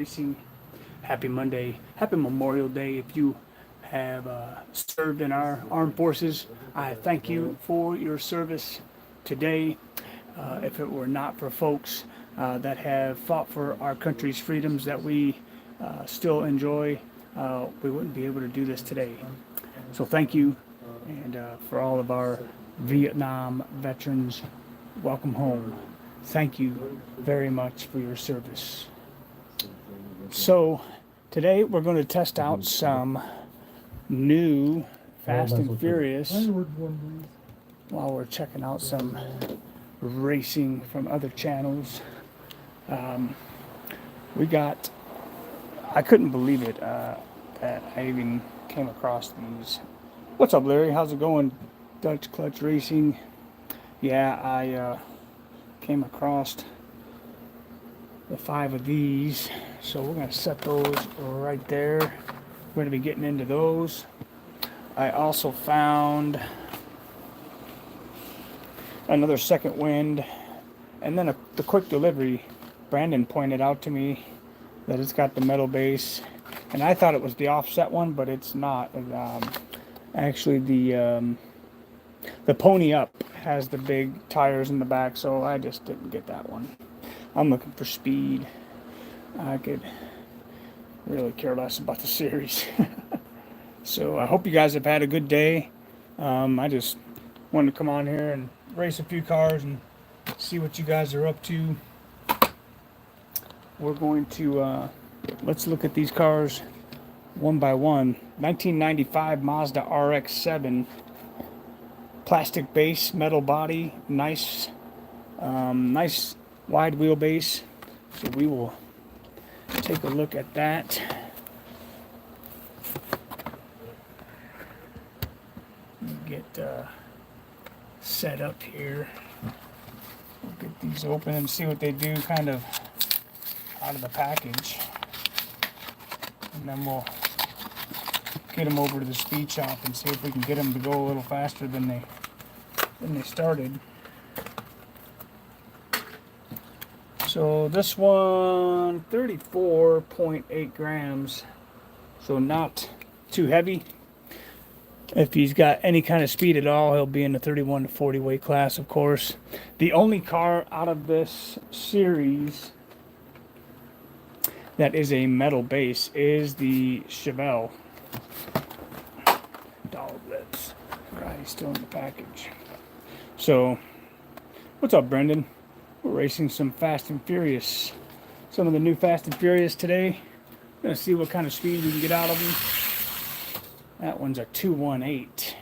Racing. Happy Monday. Happy Memorial Day. If you have served in our armed forces, I thank you for your service today. If it were not for folks that have fought for our country's freedoms that we still enjoy, we wouldn't be able to do this today. So thank you. And for all of our Vietnam veterans, welcome home. Thank you very much for your service. So today we're going to test out some new Fast and Furious while we're checking out some racing from other channels. I couldn't believe it that I even came across these. What's up, Larry? How's it going? Dutch Clutch Racing. Yeah, I came across the 5 of these, so we're going to set those right there. We're going to be getting into those. I also found another second wind, and then the quick delivery. Brandon pointed out to me that it's got the metal base, and I thought it was the offset one, but it's not. Actually, the Pony Up has the big tires in the back, so I just didn't get that one. I'm looking for speed. I could really care less about the series. So I hope you guys have had a good day. I just wanted to come on here and race a few cars and see what you guys are up to. We're going to, let's look at these cars one by one. 1995 Mazda RX-7. Plastic base, metal body, nice wide wheelbase. So we will take a look at that. Get set up here. We'll get these open and see what they do kind of out of the package. And then we'll get them over to the speed shop and see if we can get them to go a little faster than they started. So this one, 34.8 grams, so not too heavy. If he's got any kind of speed at all, he'll be in the 31 to 40 weight class, of course. The only car out of this series that is a metal base is the Chevelle. Dollar blips. Right, he's still in the package. So, what's up, Brendan? We're racing some Fast and Furious. Some of the new Fast and Furious today. Gonna see what kind of speed we can get out of them. That one's a 218.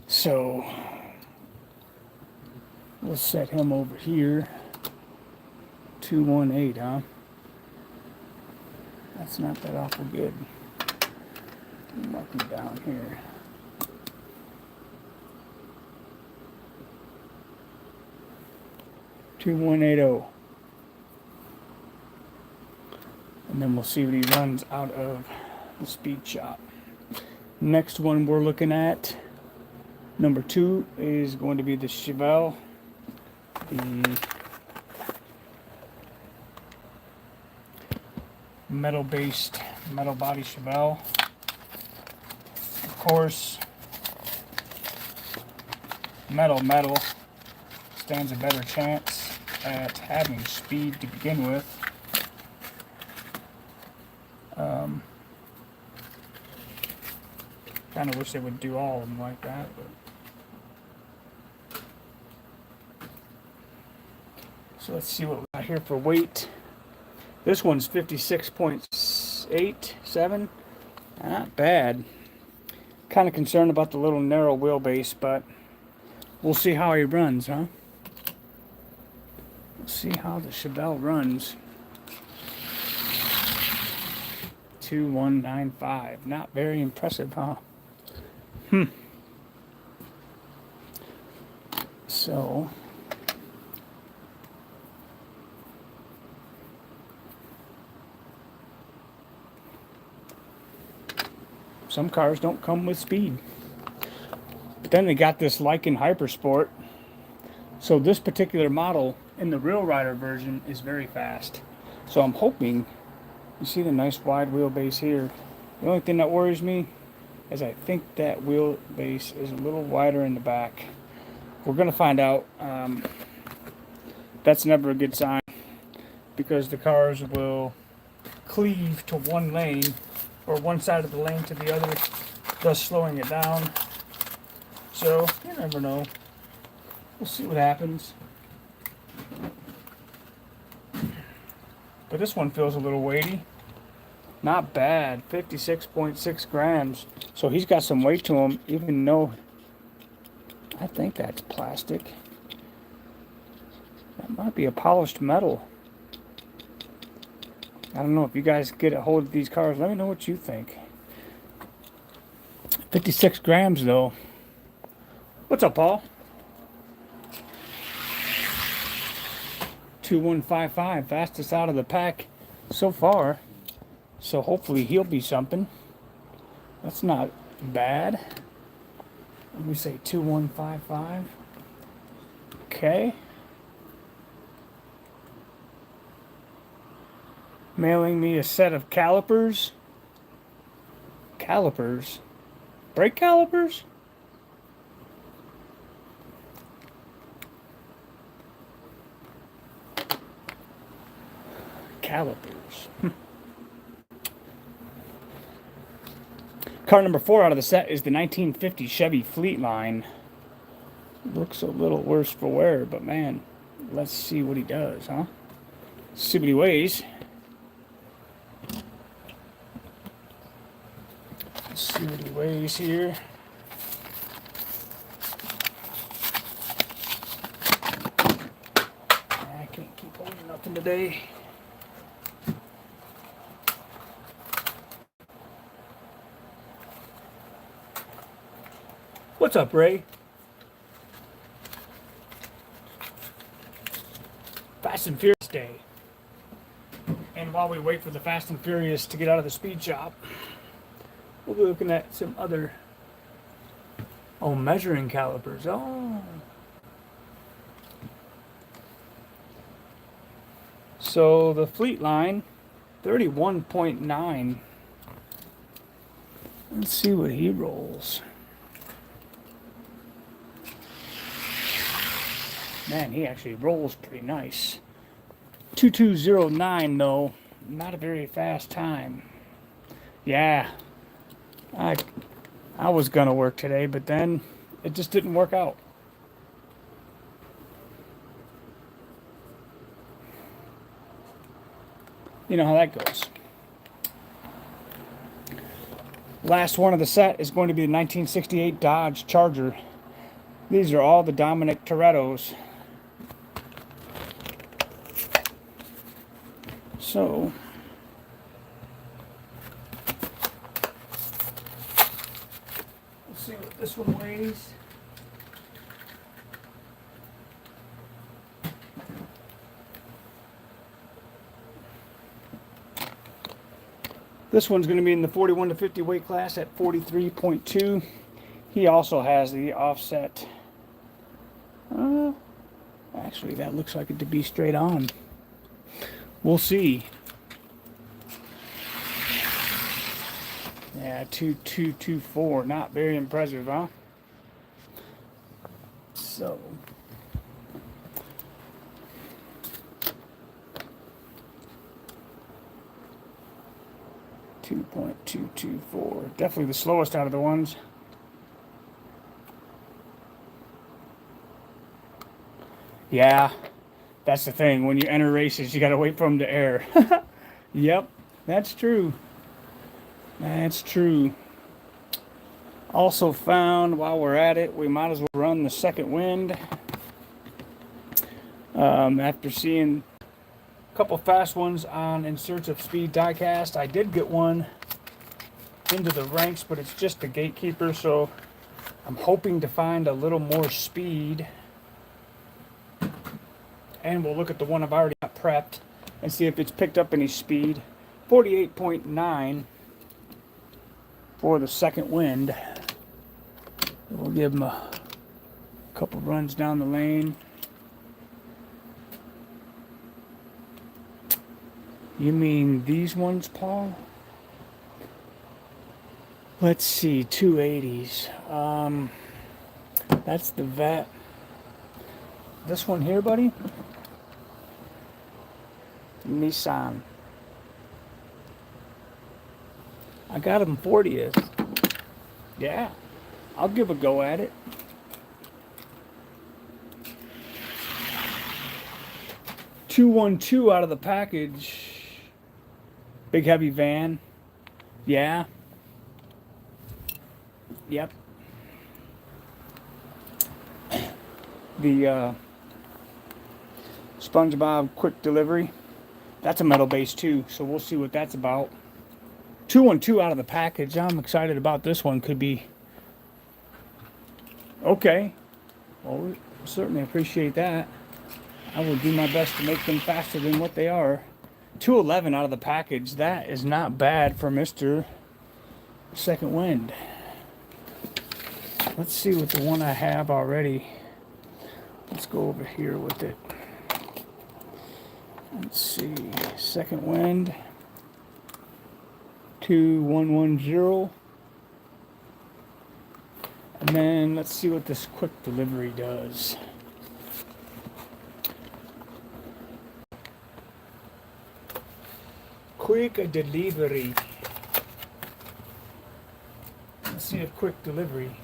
So, we'll set him over here. 218, huh? That's not that awful good. Mark him down here. $2180. And then we'll see what he runs out of the speed shop. Next one we're looking at, number 2, is going to be the Chevelle. The metal-based, metal body Chevelle. Of course, metal stands a better chance at having speed to begin with. Kind of wish they would do all of them like that, but. So let's see what we got here for weight. This one's 56.87. Not bad. Kind of concerned about the little narrow wheelbase, but we'll see how he runs, huh? We'll see how the Chevelle runs. 2195. Not very impressive, huh? So some cars don't come with speed. But then they got this Lycan Hypersport. So this particular model in the Real Rider version is very fast. So I'm hoping, you see the nice wide wheelbase here. The only thing that worries me is I think that wheelbase is a little wider in the back. We're going to find out. That's never a good sign because the cars will cleave to one lane or one side of the lane to the other, thus slowing it down. So you never know. We'll see what happens. But this one feels a little weighty. Not bad, 56.6 grams. So he's got some weight to him, even though I think that's plastic. That might be a polished metal. I don't know if you guys get a hold of these cars. Let me know what you think. 56 grams though. What's up, Paul? 2155, fastest out of the pack so far. So hopefully he'll be something. That's not bad. Let me say 2155. Okay. Mailing me a set of calipers. Calipers? Brake calipers? Calipers. Car number 4 out of the set is the 1950 Chevy Fleetline. Looks a little worse for wear, but man, let's see what he does, huh? See what he weighs. Let's see what he weighs here. I can't keep holding nothing today. What's up, Ray? Fast and Furious Day. And while we wait for the Fast and Furious to get out of the speed shop, we'll be looking at some other measuring calipers. So the Fleetline 31.9. Let's see what he rolls. Man, he actually rolls pretty nice. 2209 though, not a very fast time. Yeah, I was gonna work today, but then it just didn't work out. You know how that goes. Last one of the set is going to be the 1968 Dodge Charger. These are all the Dominic Torettos. So, let's see what this one weighs. This one's going to be in the 41 to 50 weight class at 43.2. He also has the offset. Actually, that looks like it to be straight on. We'll see. Yeah, 2224. Not very impressive, huh? So. .224. Definitely the slowest out of the ones. Yeah, that's the thing. When you enter races, you gotta wait for them to air. Yep, that's true. That's true. Also found, while we're at it, we might as well run the second wind. After seeing a couple fast ones on In Search of Speed diecast, I did get one into the ranks, but it's just the gatekeeper, so I'm hoping to find a little more speed. And we'll look at the one I've already got prepped and see if it's picked up any speed. 48.9 for the second wind. We'll give him a couple runs down the lane. You mean these ones, Paul? Let's see, 280s. That's the vet. This one here, buddy? Nissan. I got them 40th. Yeah, I'll give a go at it. $212 out of the package. Big heavy van. Yeah. Yep. The SpongeBob quick delivery. That's a metal base too, so we'll see what that's about. 212 out of the package. I'm excited about this one. Could be okay. Well, we certainly appreciate that. I will do my best to make them faster than what they are. 211 out of the package. That is not bad for Mr. Second Wind. Let's see what the one I have already. Let's go over here with it. Let's see. Second Wind. 2110. And then let's see what this quick delivery does. Quick delivery. Let's see if quick delivery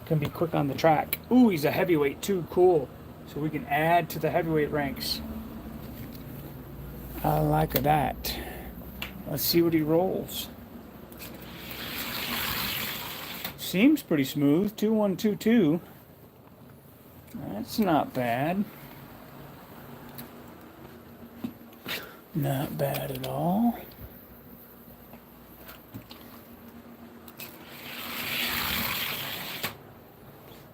can be quick on the track. Ooh, he's a heavyweight too. Cool. So we can add to the heavyweight ranks. I like that. Let's see what he rolls. Seems pretty smooth. 2122. That's not bad. Not bad at all.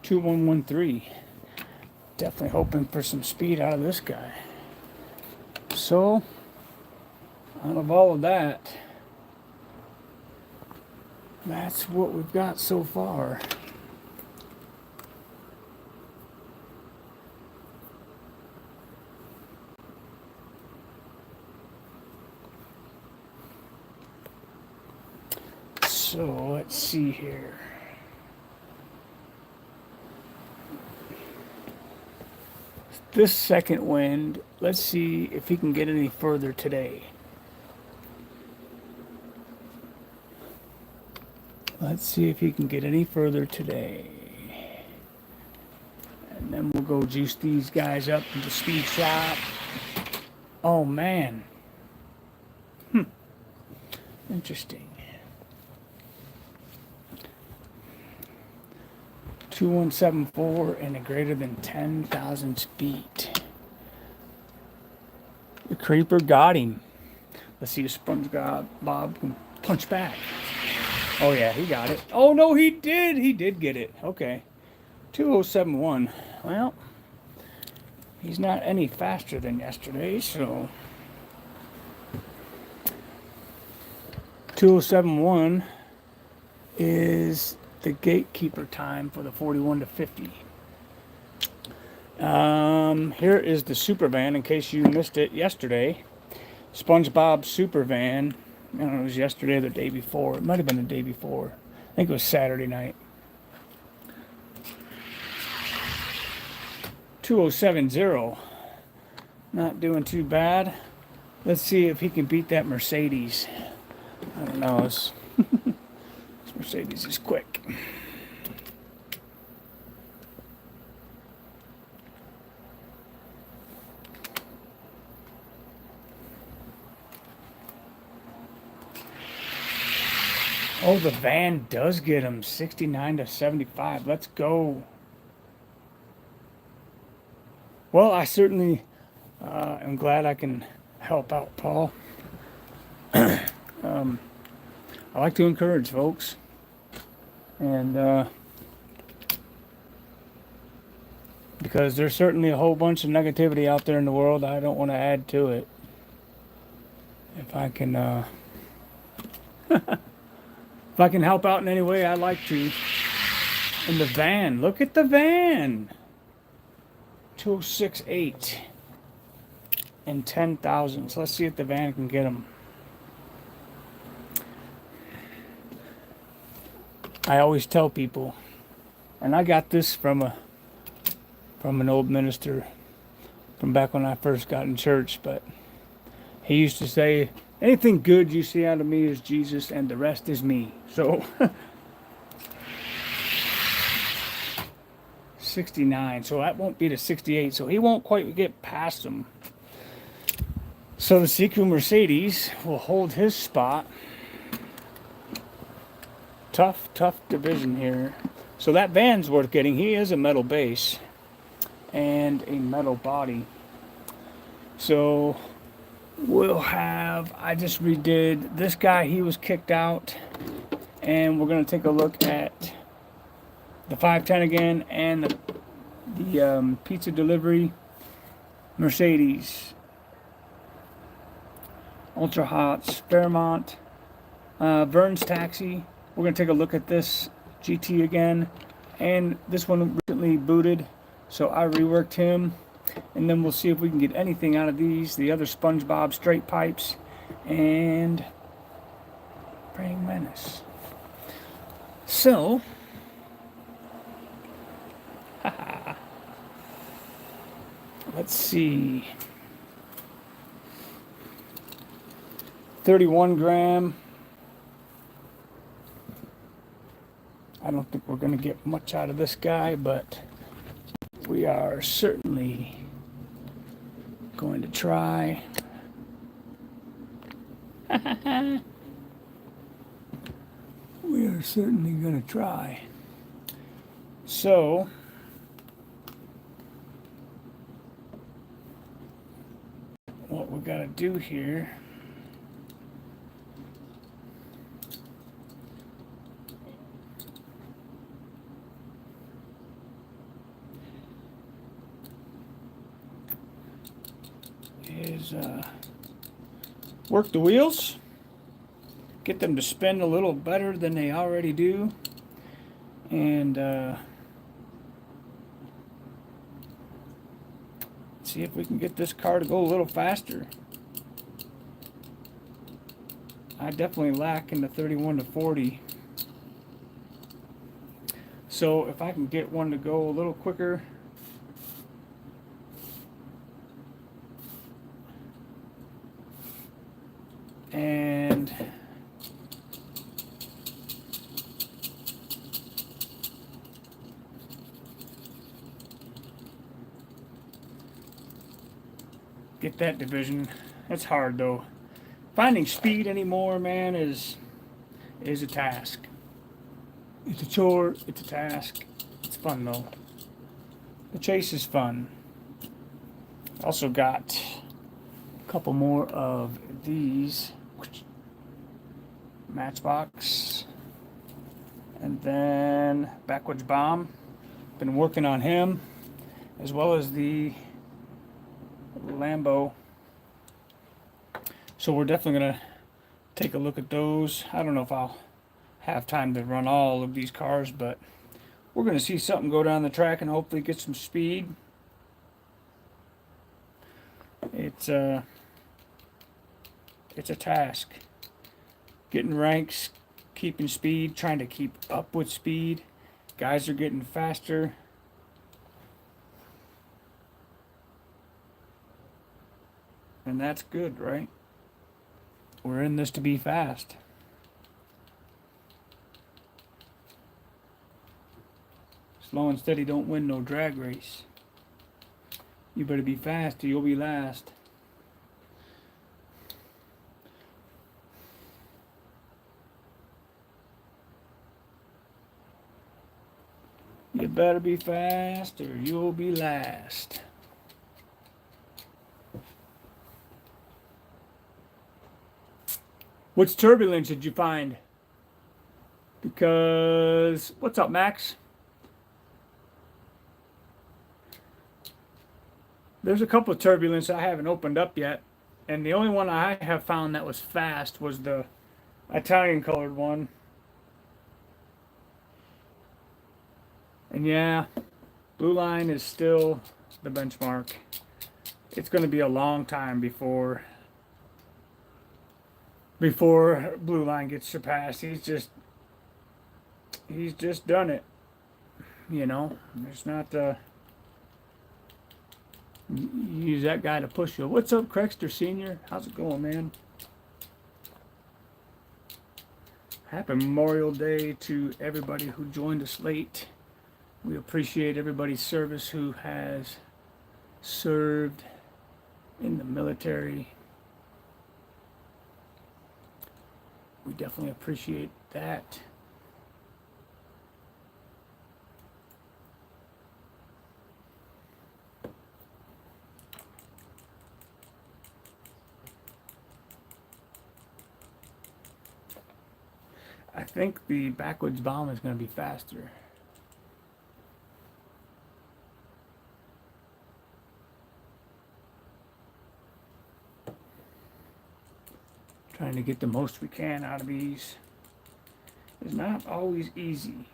Two 113. Definitely hoping for some speed out of this guy. So, out of all of that, that's what we've got so far. So let's see here. This Second Wind, let's see if he can get any further today. Let's see if he can get any further today. And then we'll go juice these guys up into speed shop. Oh man. Interesting. 2174 and a greater than 10,000 speed. The creeper got him. Let's see if SpongeBob can punch back. Oh yeah, he got it. Oh no, he did. He did get it. Okay. 2071. Well, he's not any faster than yesterday, so 2071 is the gatekeeper time for the 41 to 50. Here is the super van in case you missed it yesterday. SpongeBob super van. I don't know, it was yesterday or the day before. It might have been the day before. I think it was Saturday night. 2070. Not doing too bad. Let's see if he can beat that Mercedes. I don't know. This Mercedes is quick. Oh, the van does get him 69 to 75. Let's go. Well, I certainly am glad I can help out, Paul. I like to encourage folks. And because there's certainly a whole bunch of negativity out there in the world, I don't want to add to it. If I can if I can help out in any way, I'd like to. And the van, look at the van. 2068. and 10,000. So let's see if the van can get them. I always tell people, and I got this from an old minister from back when I first got in church, but he used to say, anything good you see out of me is Jesus and the rest is me. So 69, so that won't be the 68, so he won't quite get past him. So the CQ Mercedes will hold his spot. Tough division here. So that van's worth getting. He is a metal base and a metal body. So we'll have, I just redid this guy, he was kicked out. And we're going to take a look at the 510 again and the pizza delivery Mercedes. Ultra Hots, Fairmont, Vern's Taxi. We're going to take a look at this GT again. And this one recently booted, so I reworked him. And then we'll see if we can get anything out of these. The other SpongeBob straight pipes and Praying Menace. So, let's see. 31 gram. I don't think we're going to get much out of this guy, but we are certainly going to try. We are certainly going to try. So, what we got to do here is work the wheels, get them to spin a little better than they already do, and see if we can get this car to go a little faster. I definitely lack in the 31 to 40. So if I can get one to go a little quicker, and get that division. That's hard though. Finding speed anymore, man, is a task. It's a chore, it's a task. It's fun though. The chase is fun. Also got a couple more of these. Matchbox. And then Backwards Bomb. Been working on him, as well as the Lambo. So we're definitely going to take a look at those. I don't know if I'll have time to run all of these cars, but we're going to see something go down the track and hopefully get some speed. It's a task. Getting ranks, keeping speed, trying to keep up with speed. Guys are getting faster. And that's good, right? We're in this to be fast. Slow and steady don't win no drag race. You better be fast or you'll be last. You better be fast or you'll be last. Which turbulence did you find? Because, what's up, Max? There's a couple of turbulence I haven't opened up yet. And the only one I have found that was fast was the Italian colored one. And yeah, blue line is still the benchmark. it's going to be a long time before Blue Line gets surpassed. He's just done it. You know, there's not use that guy to push you. What's up, Crexter Senior? How's it going, man? Happy Memorial Day to everybody who joined us late. We appreciate everybody's service who has served in the military. We definitely appreciate that. I think the backwards bomb is going to be faster. Trying to get the most we can out of these. It's not always easy.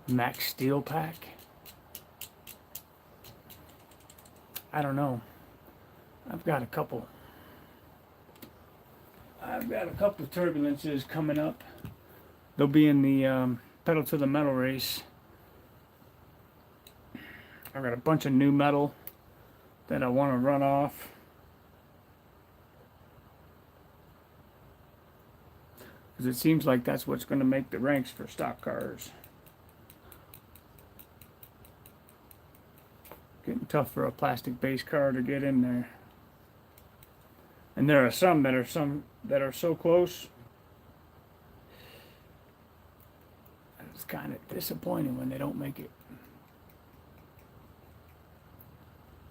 Max Steel Pack. I don't know. I've got a couple turbulences coming up. They'll be in the pedal to the metal race. I've got a bunch of new metal that I want to run off. Because it seems like that's what's going to make the ranks for stock cars. Getting tough for a plastic base car to get in there. And there are some that are so close. It's kind of disappointing when they don't make it.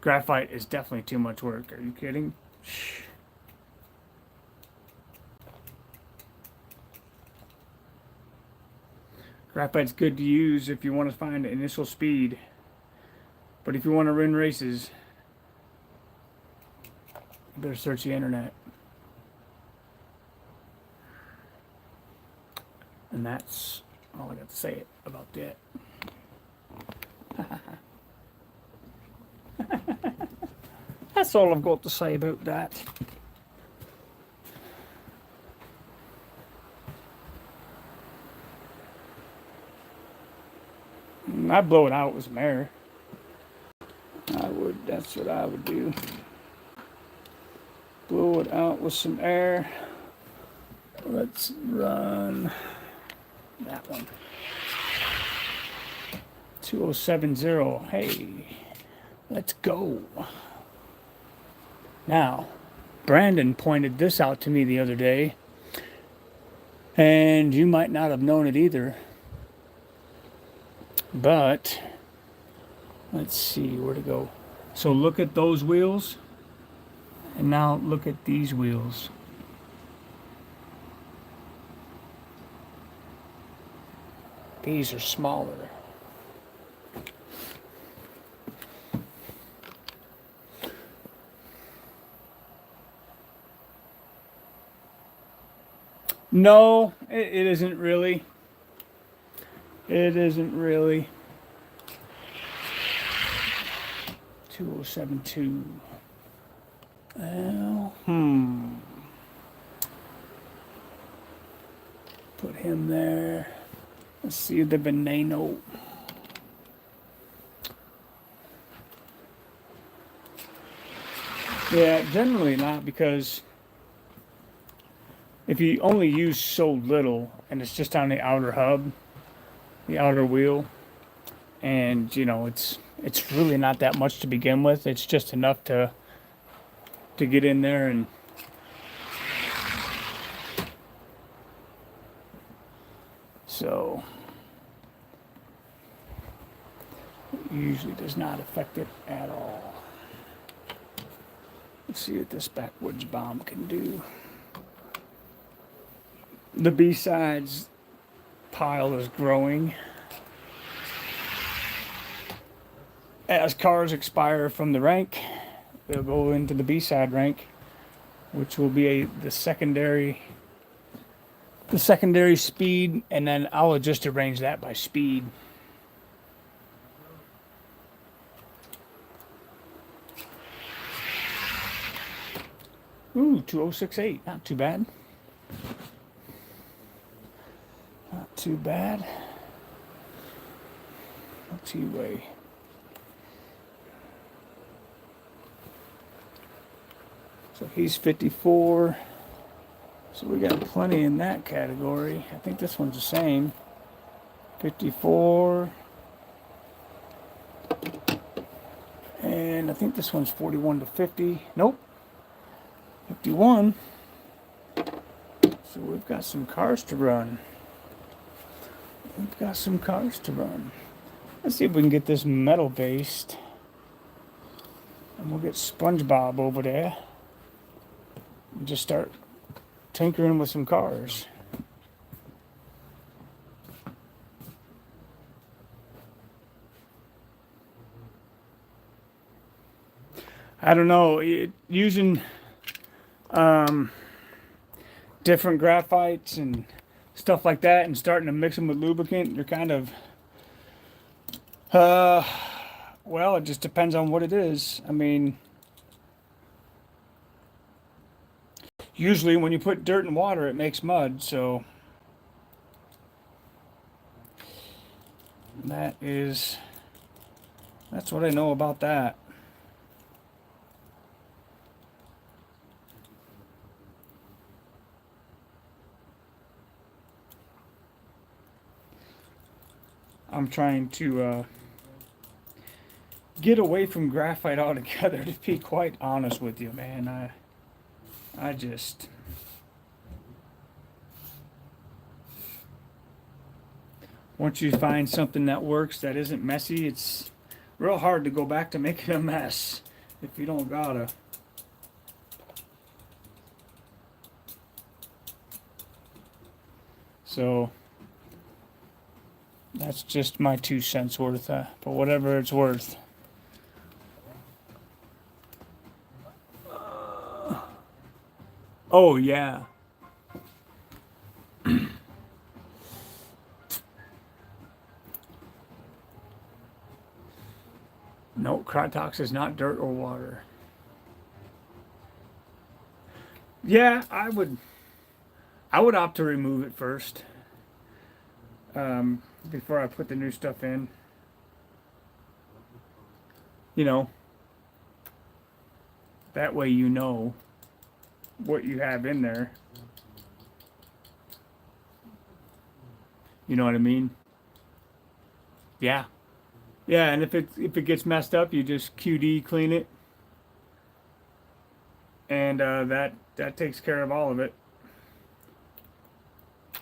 Graphite is definitely too much work. Are you kidding? Graphite's good to use if you want to find initial speed. But if you want to win races, you better search the internet. And that's all I got to say about that. That's all I've got to say about that. I'd blow it out with some air. That's what I would do. Blow it out with some air. Let's run that one. 2070. Hey, let's go. Now, Brandon pointed this out to me the other day, and you might not have known it either. But let's see where to go. So look at those wheels, and now look at these wheels. These are smaller. No, it isn't really. It isn't really. 2072. Well, put him there. Let's see the Veneno. Yeah, generally not, because if you only use so little and it's just on the outer hub, the outer wheel, and you know it's really not that much to begin with. It's just enough to get in there, and so it usually does not affect it at all. Let's see what this backwards bomb can do. The B-sides pile is growing. as cars expire from the rank, they'll go into the B-side rank, which will be the secondary speed, and then I'll just arrange that by speed. Ooh, 2068, not too bad. Not too bad. What's he weigh? So he's 54. So we got plenty in that category. I think this one's the same. 54. And I think this one's 41 to 50. Nope. 51. So we've got some cars to run. Let's see if we can get this metal based. And we'll get SpongeBob over there. And just start tinkering with some cars. I don't know. Using different graphites and stuff like that and starting to mix them with lubricant, you're kind of well, it just depends on what it is. I mean, usually when you put dirt and water it makes mud, so that's what I know about that. I'm trying to get away from graphite altogether, to be quite honest with you, man. I just... Once you find something that works, that isn't messy, it's real hard to go back to making a mess if you don't gotta. So... that's just my 2 cents worth, but whatever it's worth. Oh, yeah. No, Krytox is not dirt or water. Yeah, I would opt to remove it first. Before I put the new stuff in. You know, that way you know what you have in there. You know what I mean? Yeah. Yeah, and if it gets messed up, you just QD clean it. And that takes care of all of it. A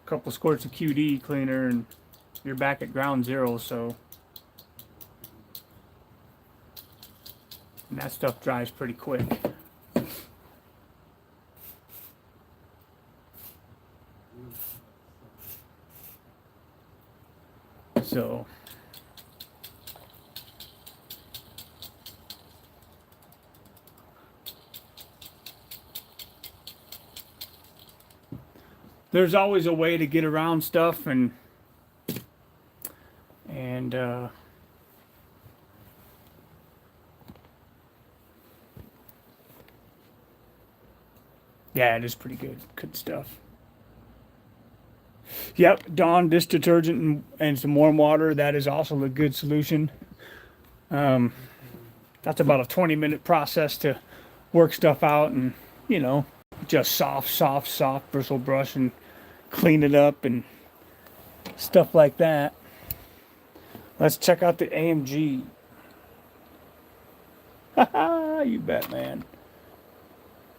couple squirts of QD cleaner and you're back at ground zero, so. And that stuff dries pretty quick. So. There's always a way to get around stuff and yeah, it is pretty good stuff. Yep, Dawn dish detergent and some warm water, that is also a good solution. That's about a 20-minute process to work stuff out, and you know, just soft bristle brush and clean it up and stuff like that. Let's check out the AMG. Haha, you bet, man.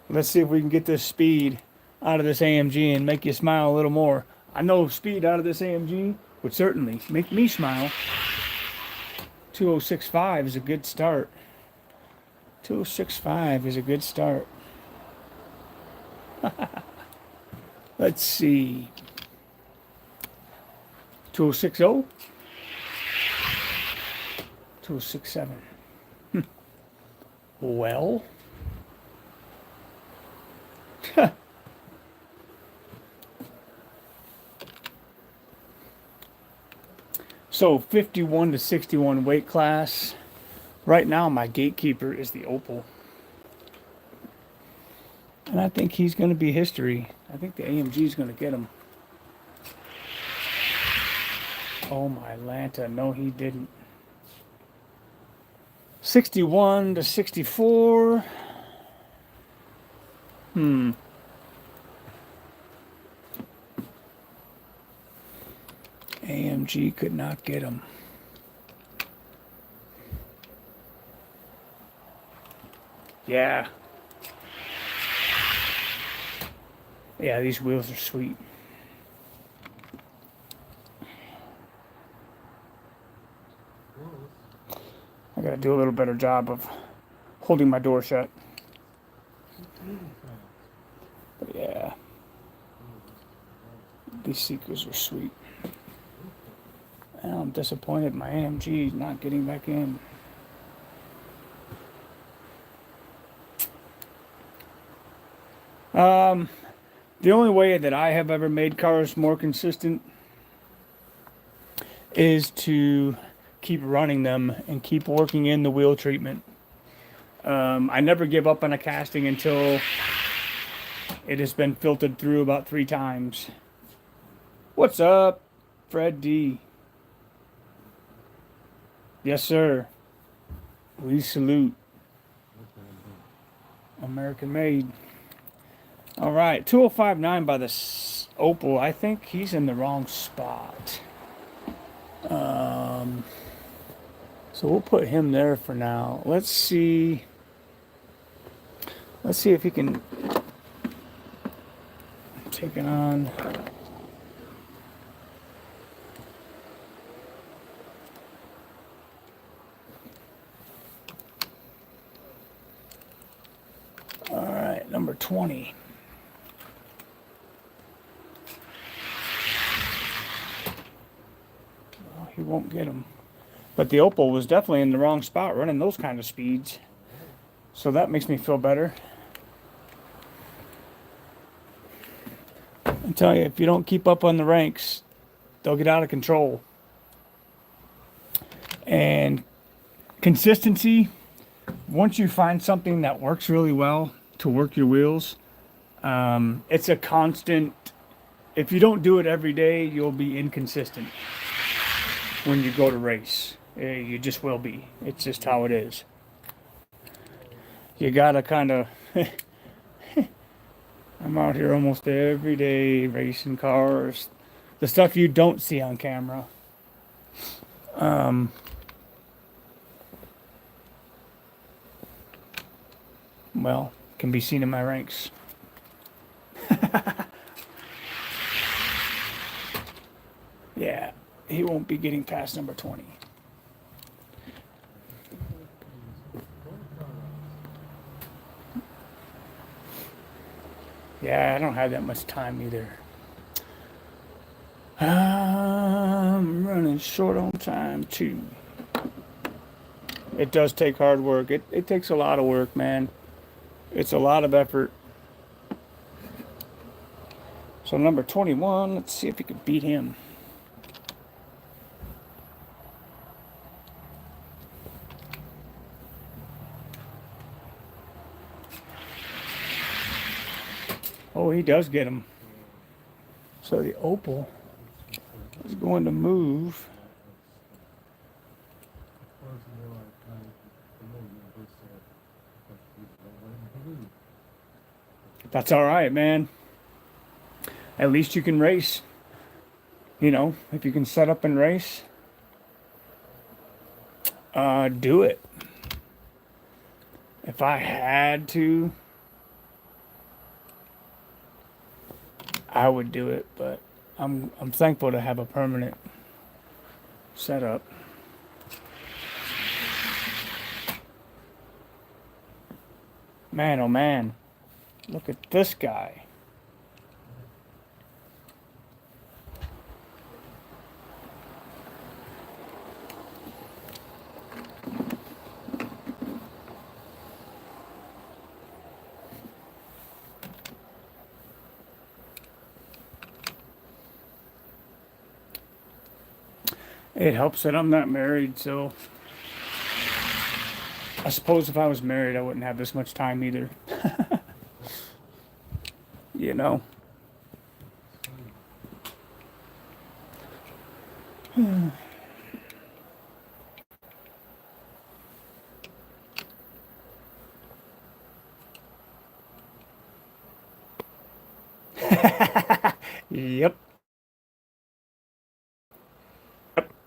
Let's see if we can get this speed out of this AMG and make you smile a little more. I know speed out of this AMG would certainly make me smile. 2065 is a good start. 2065 is a good start. Let's see. 2060. 267. Well. So 51 to 61 weight class. Right now my gatekeeper is the Opal. And I think he's going to be history. I think the AMG is going to get him. Oh my Lanta, no he didn't. 61 to 64. AMG could not get him. Yeah. Yeah, these wheels are sweet. I gotta do a little better job of holding my door shut. But yeah, these Seekers are sweet. And I'm disappointed my AMG is not getting back in. The only way that I have ever made cars more consistent is to keep running them and keep working in the wheel treatment. I never give up on a casting until it has been filtered through about 3 times. What's up, Fred D? Yes, sir. We salute. American made. All right, 2059 by the Opal. I think he's in the wrong spot. So we'll put him there for now. Let's see. Let's see if he can take it on. All right, number 20. Well, he won't get him. But the Opal was definitely in the wrong spot running those kind of speeds. So that makes me feel better. I tell you, if you don't keep up on the ranks, they'll get out of control. And consistency, once you find something that works really well to work your wheels, it's a constant. If you don't do it every day, you'll be inconsistent when you go to race. You just will be. It's just how it is. You gotta kind of. I'm out here almost every day racing cars. The stuff you don't see on camera. Well, can be seen in my ranks. Yeah, he won't be getting past number 20. Yeah, I don't have that much time either. I'm running short on time too. It does take hard work. It takes a lot of work, man. It's a lot of effort. So number 21, let's see if we can beat him. Oh, he does get him. So the Opal is going to move. That's all right, man. At least you can race. You know, if you can set up and race, do it. If I had to, I would do it, but I'm thankful to have a permanent setup. Man, oh man, look at this guy. It helps that I'm not married, so I suppose if I was married, I wouldn't have this much time either. You know. Yep.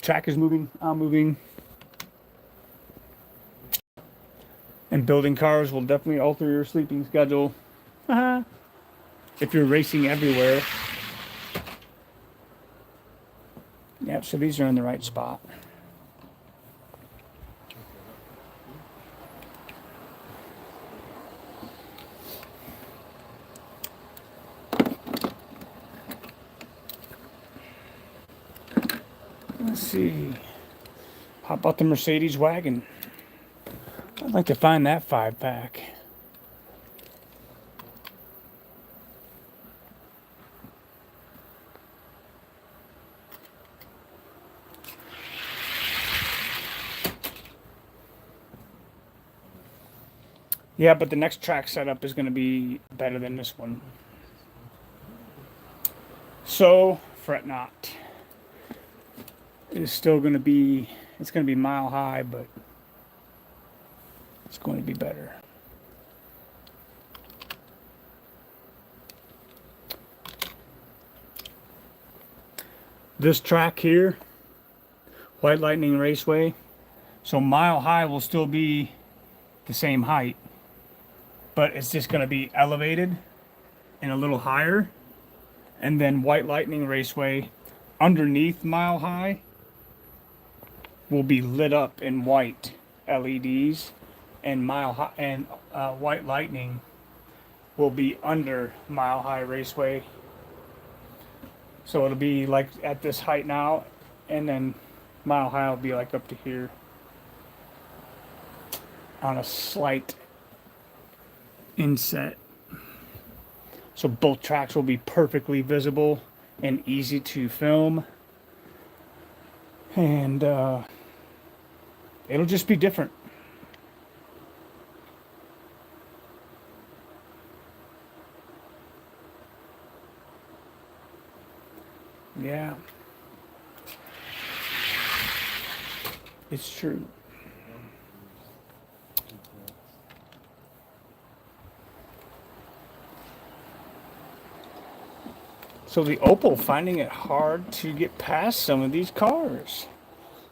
Track is moving. I'm moving. And building cars will definitely alter your sleeping schedule. If you're racing everywhere. Yep, so these are in the right spot. Let's see. How about the Mercedes wagon? I'd like to find that 5-pack. Yeah, but the next track setup is going to be better than this one. So, fret not. It is still going to be, it's going to be mile high, but it's going to be better. This track here, White Lightning Raceway, so mile high will still be the same height, but it's just going to be elevated and a little higher. And then White Lightning Raceway underneath mile high will be lit up in white LEDs, and White Lightning will be under Mile High Raceway. So it'll be like at this height now, and then Mile High will be like up to here on a slight inset. So both tracks will be perfectly visible and easy to film. And it'll just be different. Yeah. It's true. So the Opel finding it hard to get past some of these cars.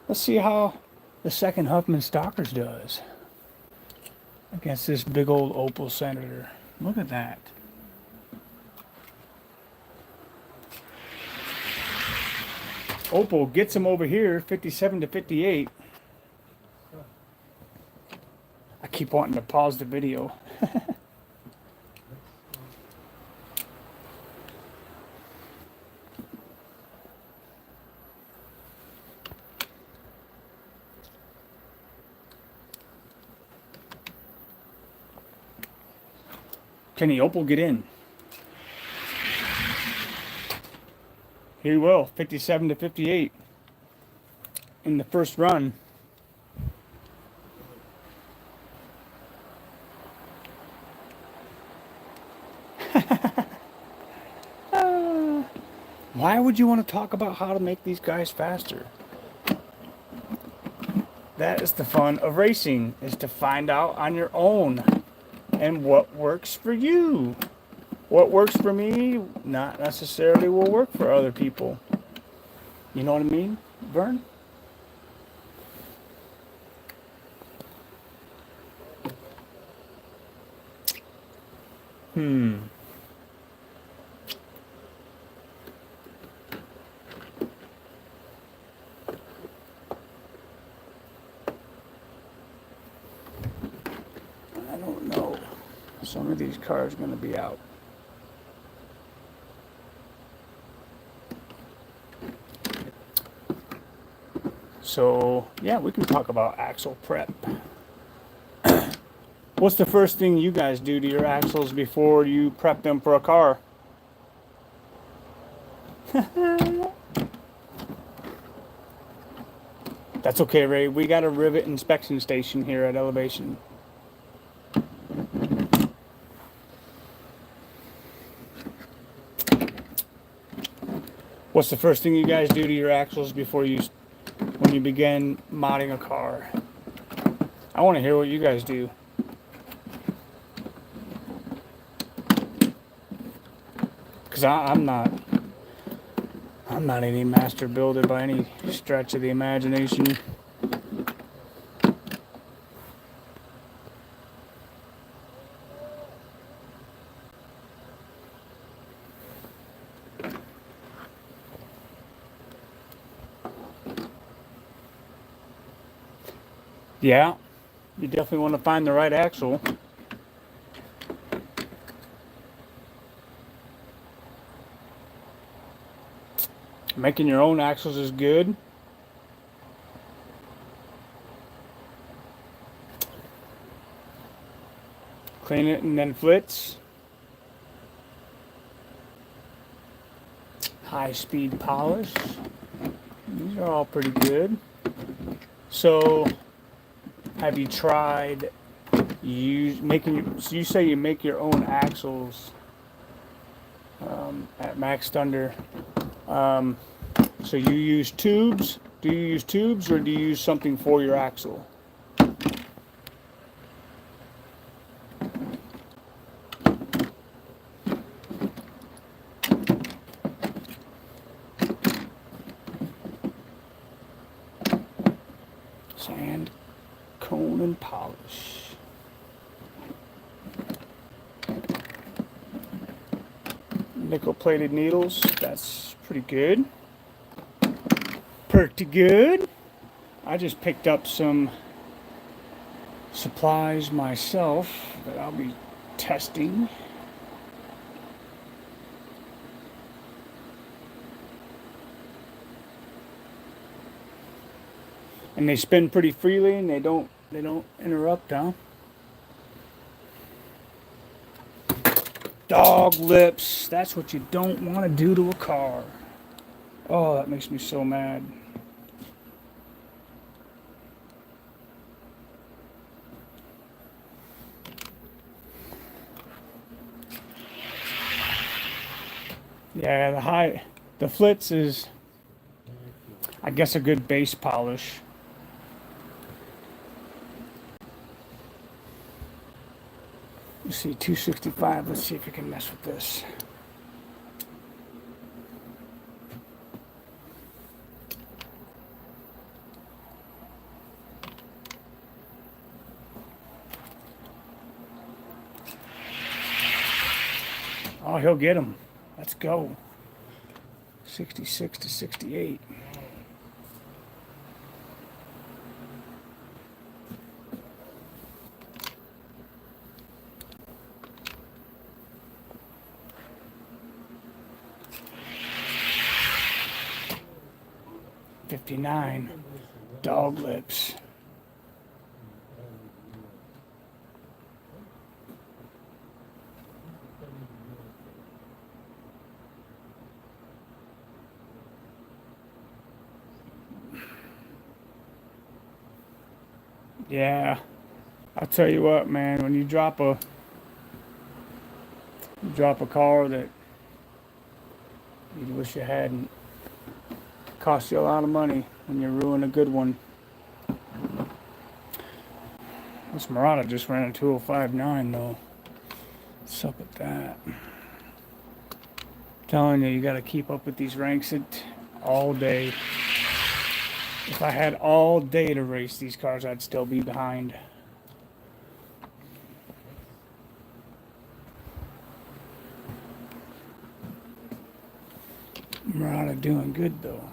Let's see how the second Huffman Stalkers does against this big old Opel Senator. Look at that. Opel gets him over here, 57 to 58. I keep wanting to pause the video. Can the Opel get in? He will, 57 to 58 in the first run. Why would you want to talk about how to make these guys faster? That is the fun of racing, is to find out on your own and what works for you. What works for me not necessarily will work for other people. You know what I mean, Vern? I don't know. Some of these cars are going to be out. So, yeah, we can talk about axle prep. What's the first thing you guys do to your axles before you prep them for a car? That's okay, Ray. We got a rivet inspection station here at Elevation. What's the first thing you guys do to your axles when you begin modding a car? I want to hear what you guys do. Because I'm not any master builder by any stretch of the imagination. Yeah, you definitely want to find the right axle. Making your own axles is good. Clean it and then flits. High speed polish. These are all pretty good. So, have you tried so you say you make your own axles at Max Thunder. So you use tubes? Do you use tubes or do you use something for your axle? Sand, cone, and polish. Nickel-plated needles, that's pretty good. Pretty good. I just picked up some supplies myself that I'll be testing. And they spin pretty freely and they don't interrupt, huh? Dog lips. That's what you don't want to do to a car. Oh, that makes me so mad. Yeah, the Flitz is, I guess, a good base polish. Let's see, 265. Let's see if we can mess with this. Oh, he'll get him. Let's go. 66 to 68. $59. Dog lips. Yeah, I'll tell you what, man. When you drop a car that you wish you hadn't, it costs you a lot of money when you ruin a good one. This Murata just ran a 2059 though. What's up with that? I'm telling you, you got to keep up with these ranks all day. If I had all day to race these cars, I'd still be behind. Murata doing good though.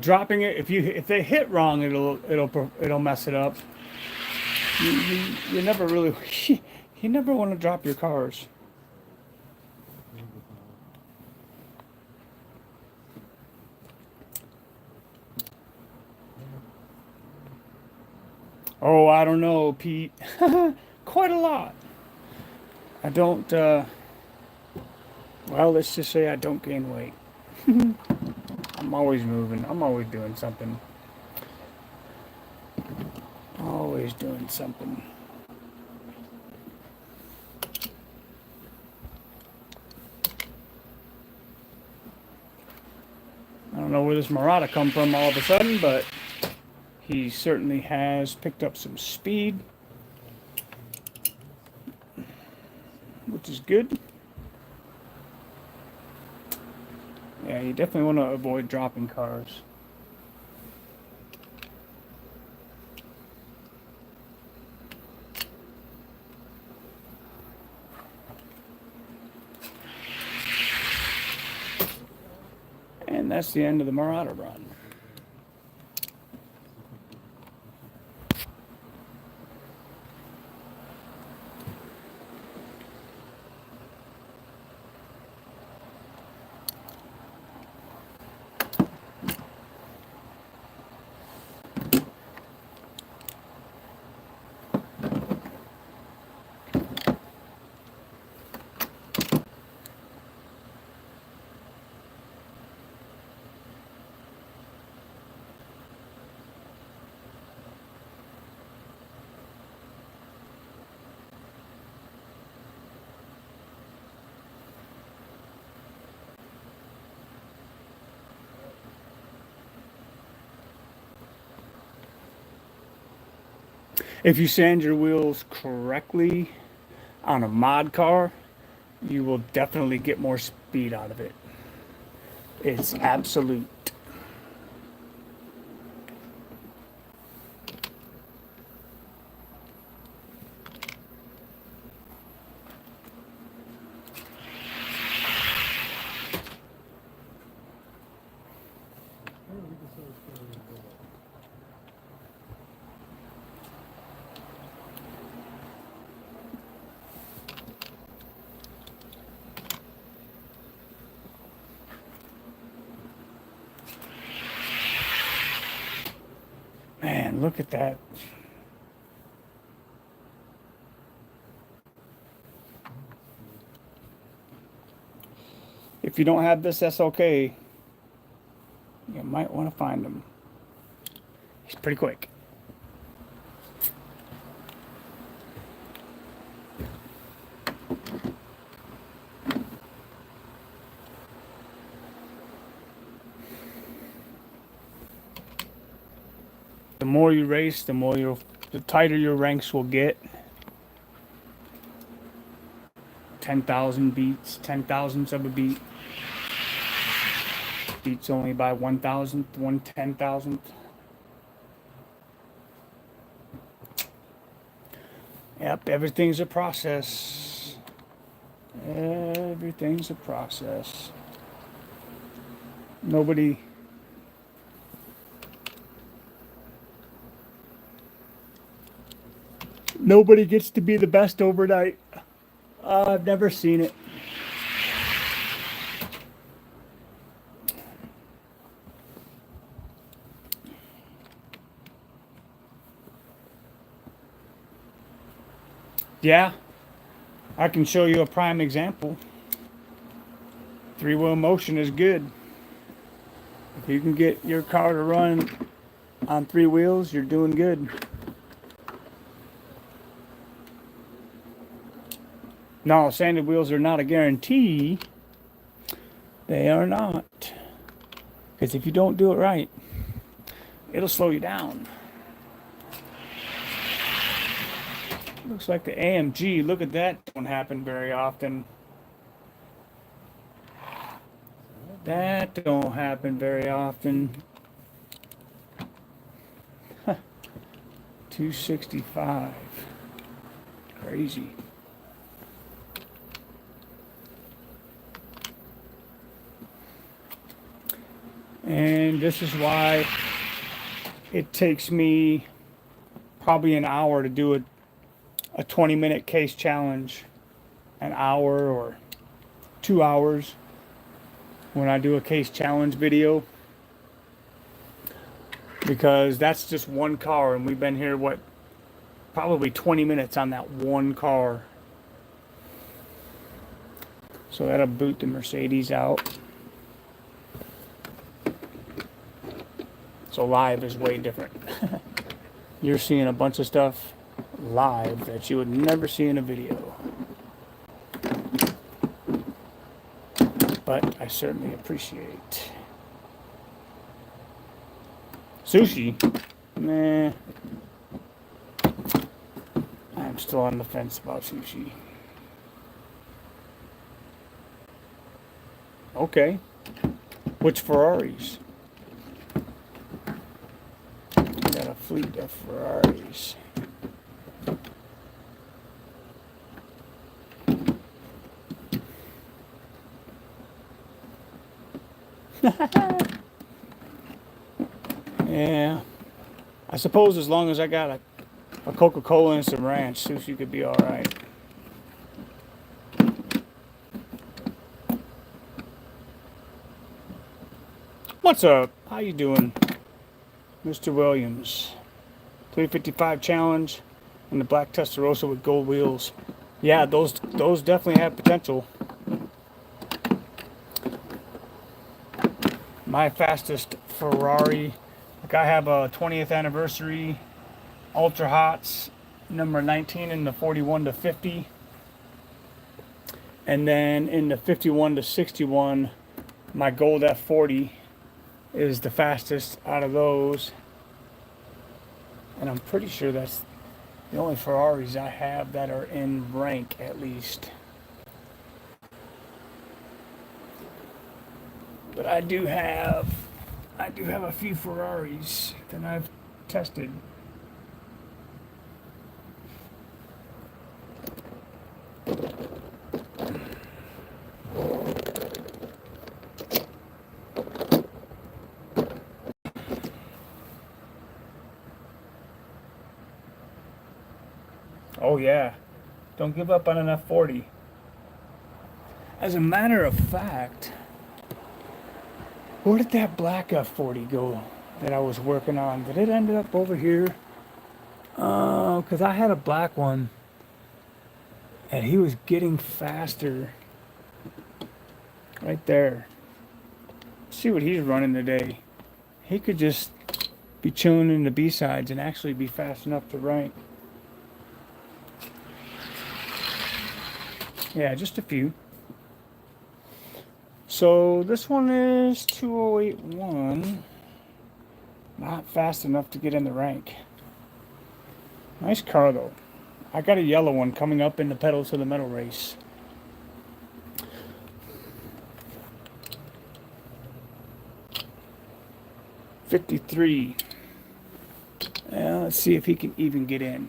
Dropping it, if they hit wrong, it'll mess it up. You never really you never want to drop your cars. Oh, I don't know, Pete. quite a lot. I don't, well, let's just say I don't gain weight. I'm always moving. I'm always doing something. Always doing something. I don't know where this Murata come from all of a sudden, but he certainly has picked up some speed, which is good. Yeah, you definitely want to avoid dropping cars. And that's the end of the Murata run. If you sand your wheels correctly on a mod car, you will definitely get more speed out of it. It's absolute. Man, look at that. If you don't have this SLK, you might want to find him. He's pretty quick. The more you race, the tighter your ranks will get. 10,000 beats, 10,000ths of a beat. Beats only by 1,000th, 1/10,000th. Yep, everything's a process. Everything's a process. Nobody gets to be the best overnight. I've never seen it. Yeah, I can show you a prime example. Three-wheel motion is good. If you can get your car to run on three wheels, you're doing good. No, sanded wheels are not a guarantee. They are not. Because if you don't do it right, it'll slow you down. Looks like the AMG. Look at that. Don't happen very often. That don't happen very often. 265. Crazy. And this is why it takes me probably an hour to do a 20-minute case challenge. An hour or 2 hours when I do a case challenge video. Because that's just one car, and we've been here, what, probably 20 minutes on that one car. So that'll boot the Mercedes out. So live is way different. You're seeing a bunch of stuff live that you would never see in a video. But I certainly appreciate. Sushi? Nah. I'm still on the fence about sushi. Okay. Which Ferraris? Got a fleet of Ferraris. Yeah. I suppose as long as I got a Coca-Cola and some ranch, sushi could be alright. What's up? How you doing, Mr. Williams? 355 challenge and the black Testarossa with gold wheels. Yeah, those definitely have potential. My fastest Ferrari, like I have a 20th anniversary Ultra Hots number 19 in the 41 to 50, and then in the 51 to 61 my gold F40 is the fastest out of those, and I'm pretty sure that's the only Ferraris I have that are in rank at least. But I do have a few Ferraris that I've tested. Oh yeah, don't give up on an F40. As a matter of fact, where did that black F40 go that I was working on? Did it end up over here? Because I had a black one and he was getting faster right there. Let's see what he's running today. He could just be chilling in the B-sides and actually be fast enough to rank. Yeah, just a few. So this one is 2081. Not fast enough to get in the rank. Nice car though. I got a yellow one coming up in the Pedal to the Metal race. '53. Let's see if he can even get in.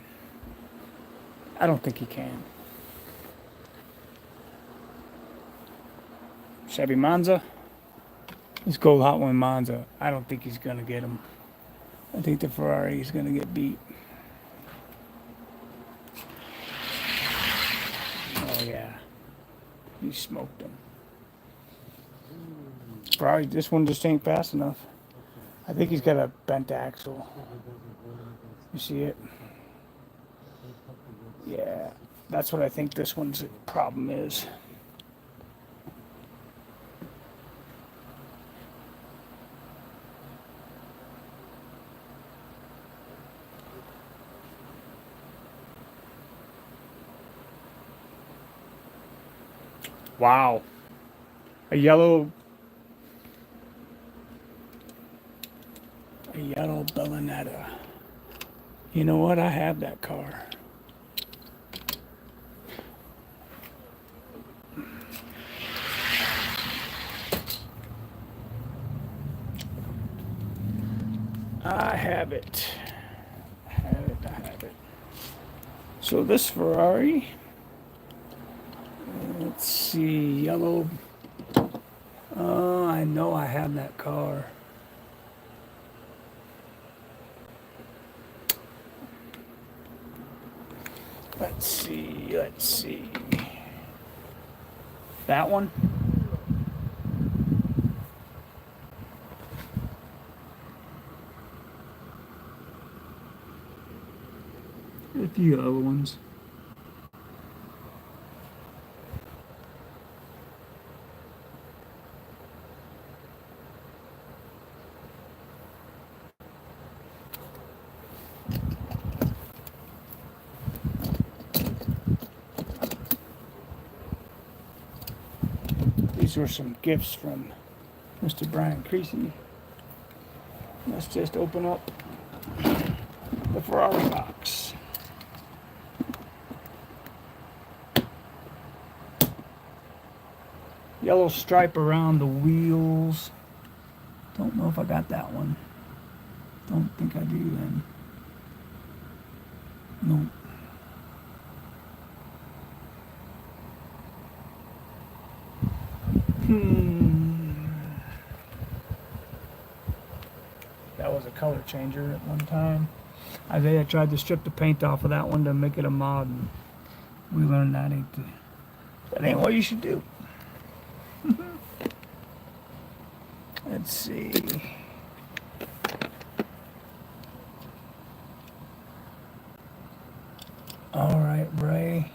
I don't think he can. Chevy Monza. Let's go Hot One Monza. I don't think he's going to get him. I think the Ferrari is going to get beat. Oh, yeah. He smoked him. Ferrari, this one just ain't fast enough. I think he's got a bent axle. You see it? Yeah. That's what I think this one's problem is. Wow. A yellow Bellinetta. You know what? I have that car. I have it. I have it. So this Ferrari, let's see, yellow. Oh, I know I have that car. Let's see. That one? with the other ones. These were some gifts from Mr. Brian Creasy. Let's just open up the Ferrari box. Yellow stripe around the wheels. Don't know if I got that one. Don't think I do then. Nope. That was a color changer at one time. Isaiah tried to strip the paint off of that one to make it a mod, and we learned that ain't what you should do. Let's see. All right, Ray.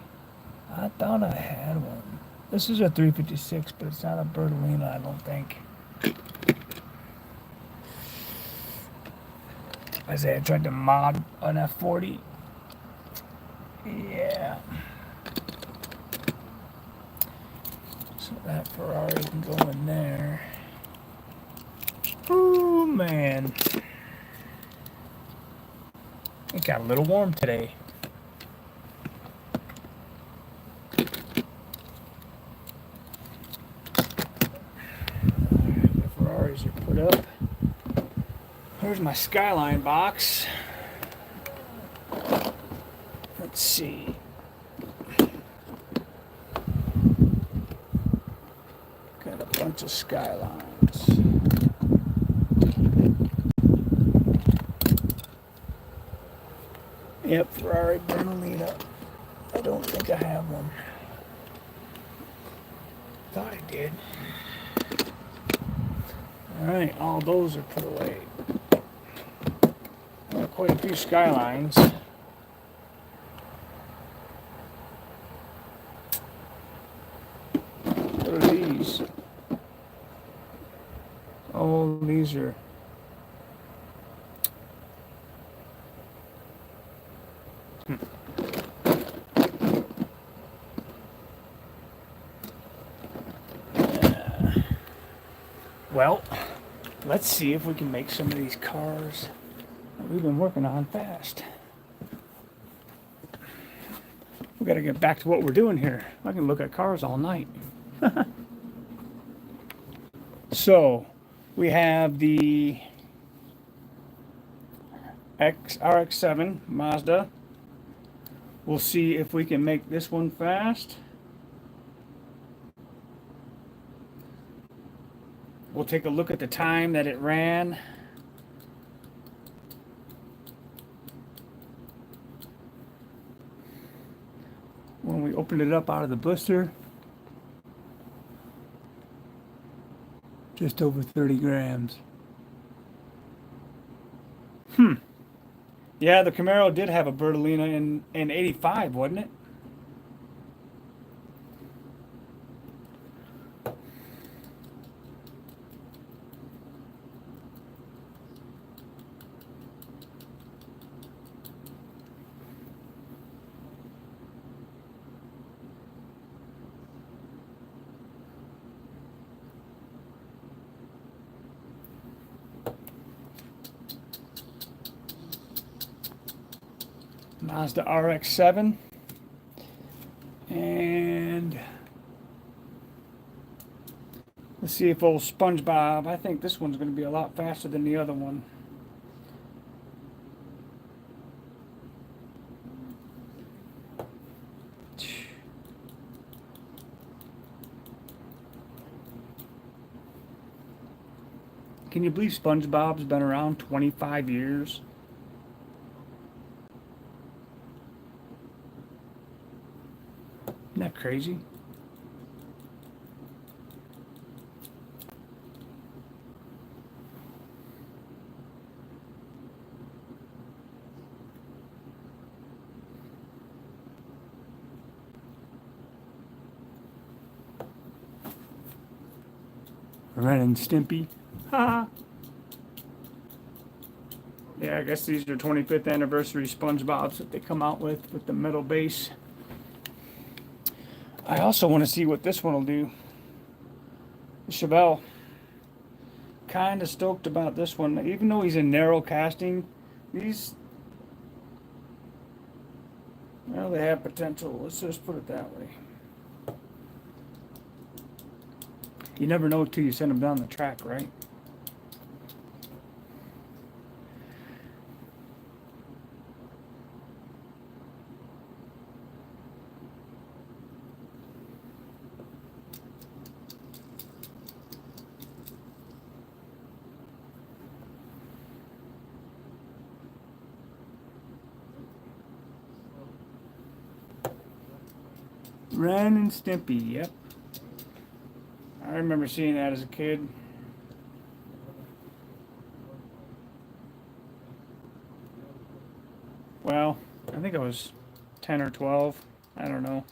I thought I had one. This is a 356, but it's not a Bertolina, I don't think. Isaiah tried to mod an F40. Yeah. So that Ferrari can go in there. Ooh, man. It got a little warm today. The Ferraris are put up. Here's my Skyline box. Let's see. Got a bunch of Skylines. Yep, Ferrari Bertolina. I don't think I have one. Thought I did. Alright, all those are put away. Quite a few Skylines. What are these? Oh, these are... Well, let's see if we can make some of these cars that we've been working on fast. We gotta get back to what we're doing here. I can look at cars all night. So, we have the RX-7 Mazda. We'll see if we can make this one fast. We'll take a look at the time that it ran. When we opened it up out of the blister, just over 30 grams. Yeah, the Camaro did have a Bertolina in 85, wasn't it? Mazda RX-7, and let's see if old SpongeBob, I think this one's going to be a lot faster than the other one. Can you believe SpongeBob's been around 25 years? Isn't that crazy? Ren and Stimpy. Ha! Yeah, I guess these are 25th anniversary SpongeBob's that they come out with the metal base. I also want to see what this one will do. Chevelle. Kind of stoked about this one. Even though he's a narrow casting, these, well, they have potential. Let's just put it that way. You never know till you send them down the track, right? Ren and Stimpy, yep. I remember seeing that as a kid. Well, I think I was 10 or 12. I don't know.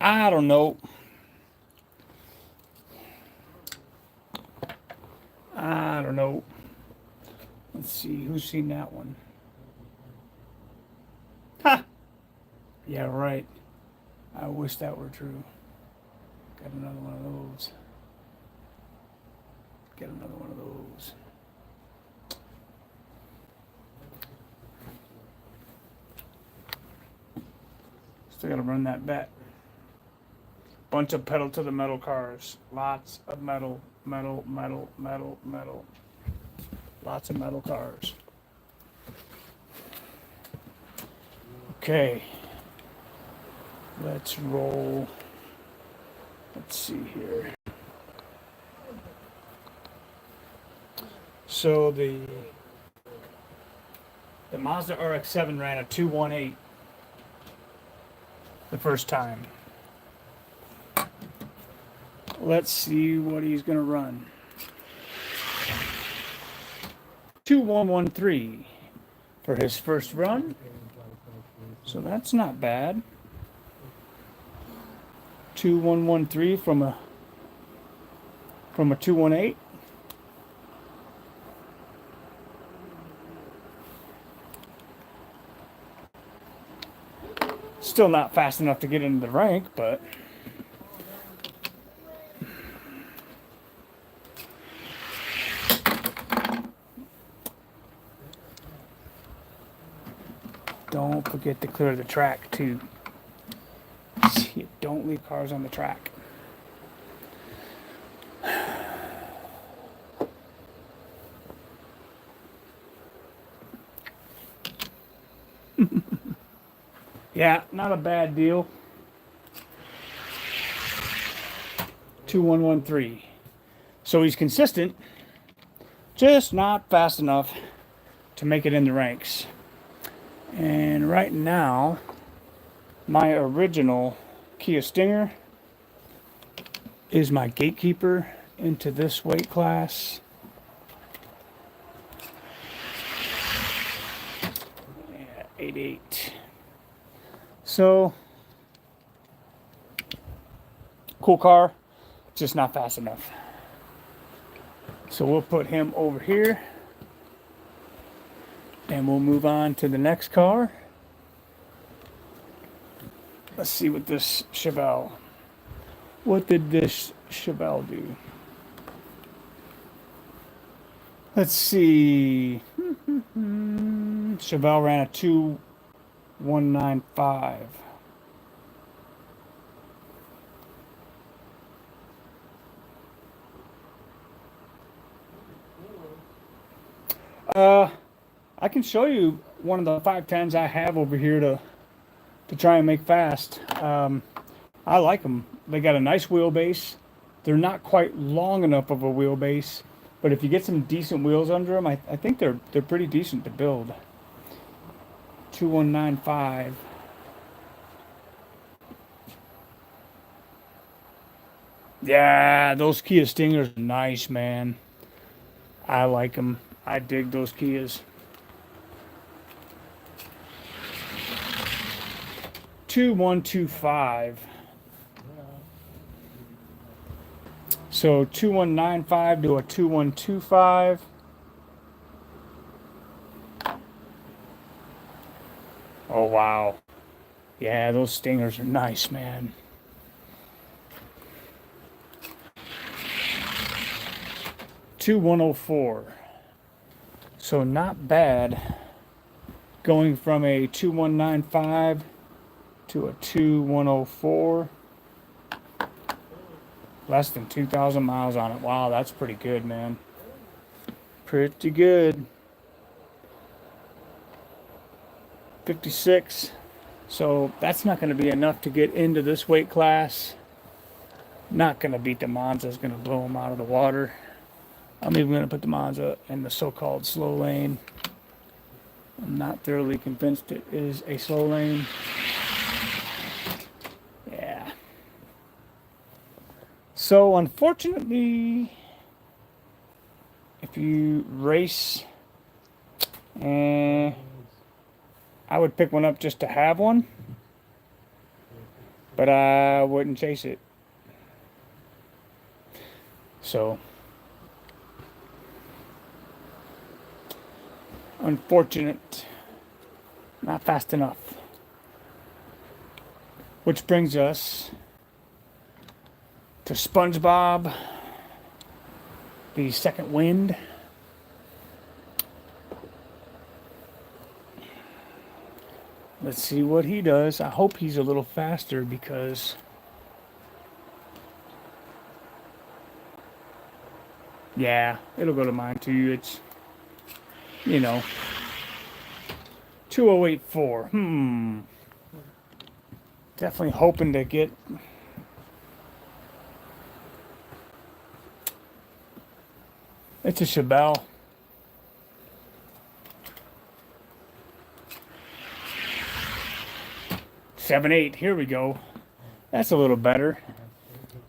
I don't know. I don't know. Let's see, who's seen that one? Ha! Yeah, right. I wish that were true. Got another one of those. Get another one of those. Still gotta run that bet. Bunch of pedal to the metal cars. Lots of metal, metal, metal, metal, metal. Lots of metal cars. Okay. Let's roll. Let's see here. So the Mazda RX-7 ran a 218 the first time. Let's see what he's going to run. 2113 for his first run. So that's not bad. 2113 from a 218. Still not fast enough to get into the rank, but don't forget to clear the track too. Don't leave cars on the track. Yeah, not a bad deal. 2113. So he's consistent, just not fast enough to make it in the ranks. And right now, my original Kia Stinger is my gatekeeper into this weight class. Yeah, 88. So, cool car, just not fast enough. So we'll put him over here. And we'll move on to the next car. Let's see what this Chevelle. What did this Chevelle do? Let's see. Chevelle ran a 2195. I can show you one of the 510s I have over here to try and make fast. I like them. They got a nice wheelbase. They're not quite long enough of a wheelbase, but if you get some decent wheels under them, I think they're pretty decent to build. 2195. Yeah, those Kia Stingers are nice, man. I like them. I dig those Kias. 2125. So 2195 to a 2125. Oh wow. Yeah, those stingers are nice, man. Two 104. So not bad. Going from a 2195 to a 2104. Less than 2,000 miles on it. Wow, that's pretty good, man. Pretty good. 56. So that's not going to be enough to get into this weight class. Not going to beat the Monza. Is going to blow them out of the water. I'm even going to put the Monza in the so-called slow lane. I'm not thoroughly convinced it is a slow lane. Yeah. So unfortunately, if you race, I would pick one up just to have one, but I wouldn't chase it. So unfortunate, not fast enough. Which brings us to SpongeBob, the second wind. Let's see what he does. I hope he's a little faster because yeah, it'll go to mine too. It's, you know, 2084. Definitely hoping to get it's a Chevelle. Seven, 8. Here we go. That's a little better.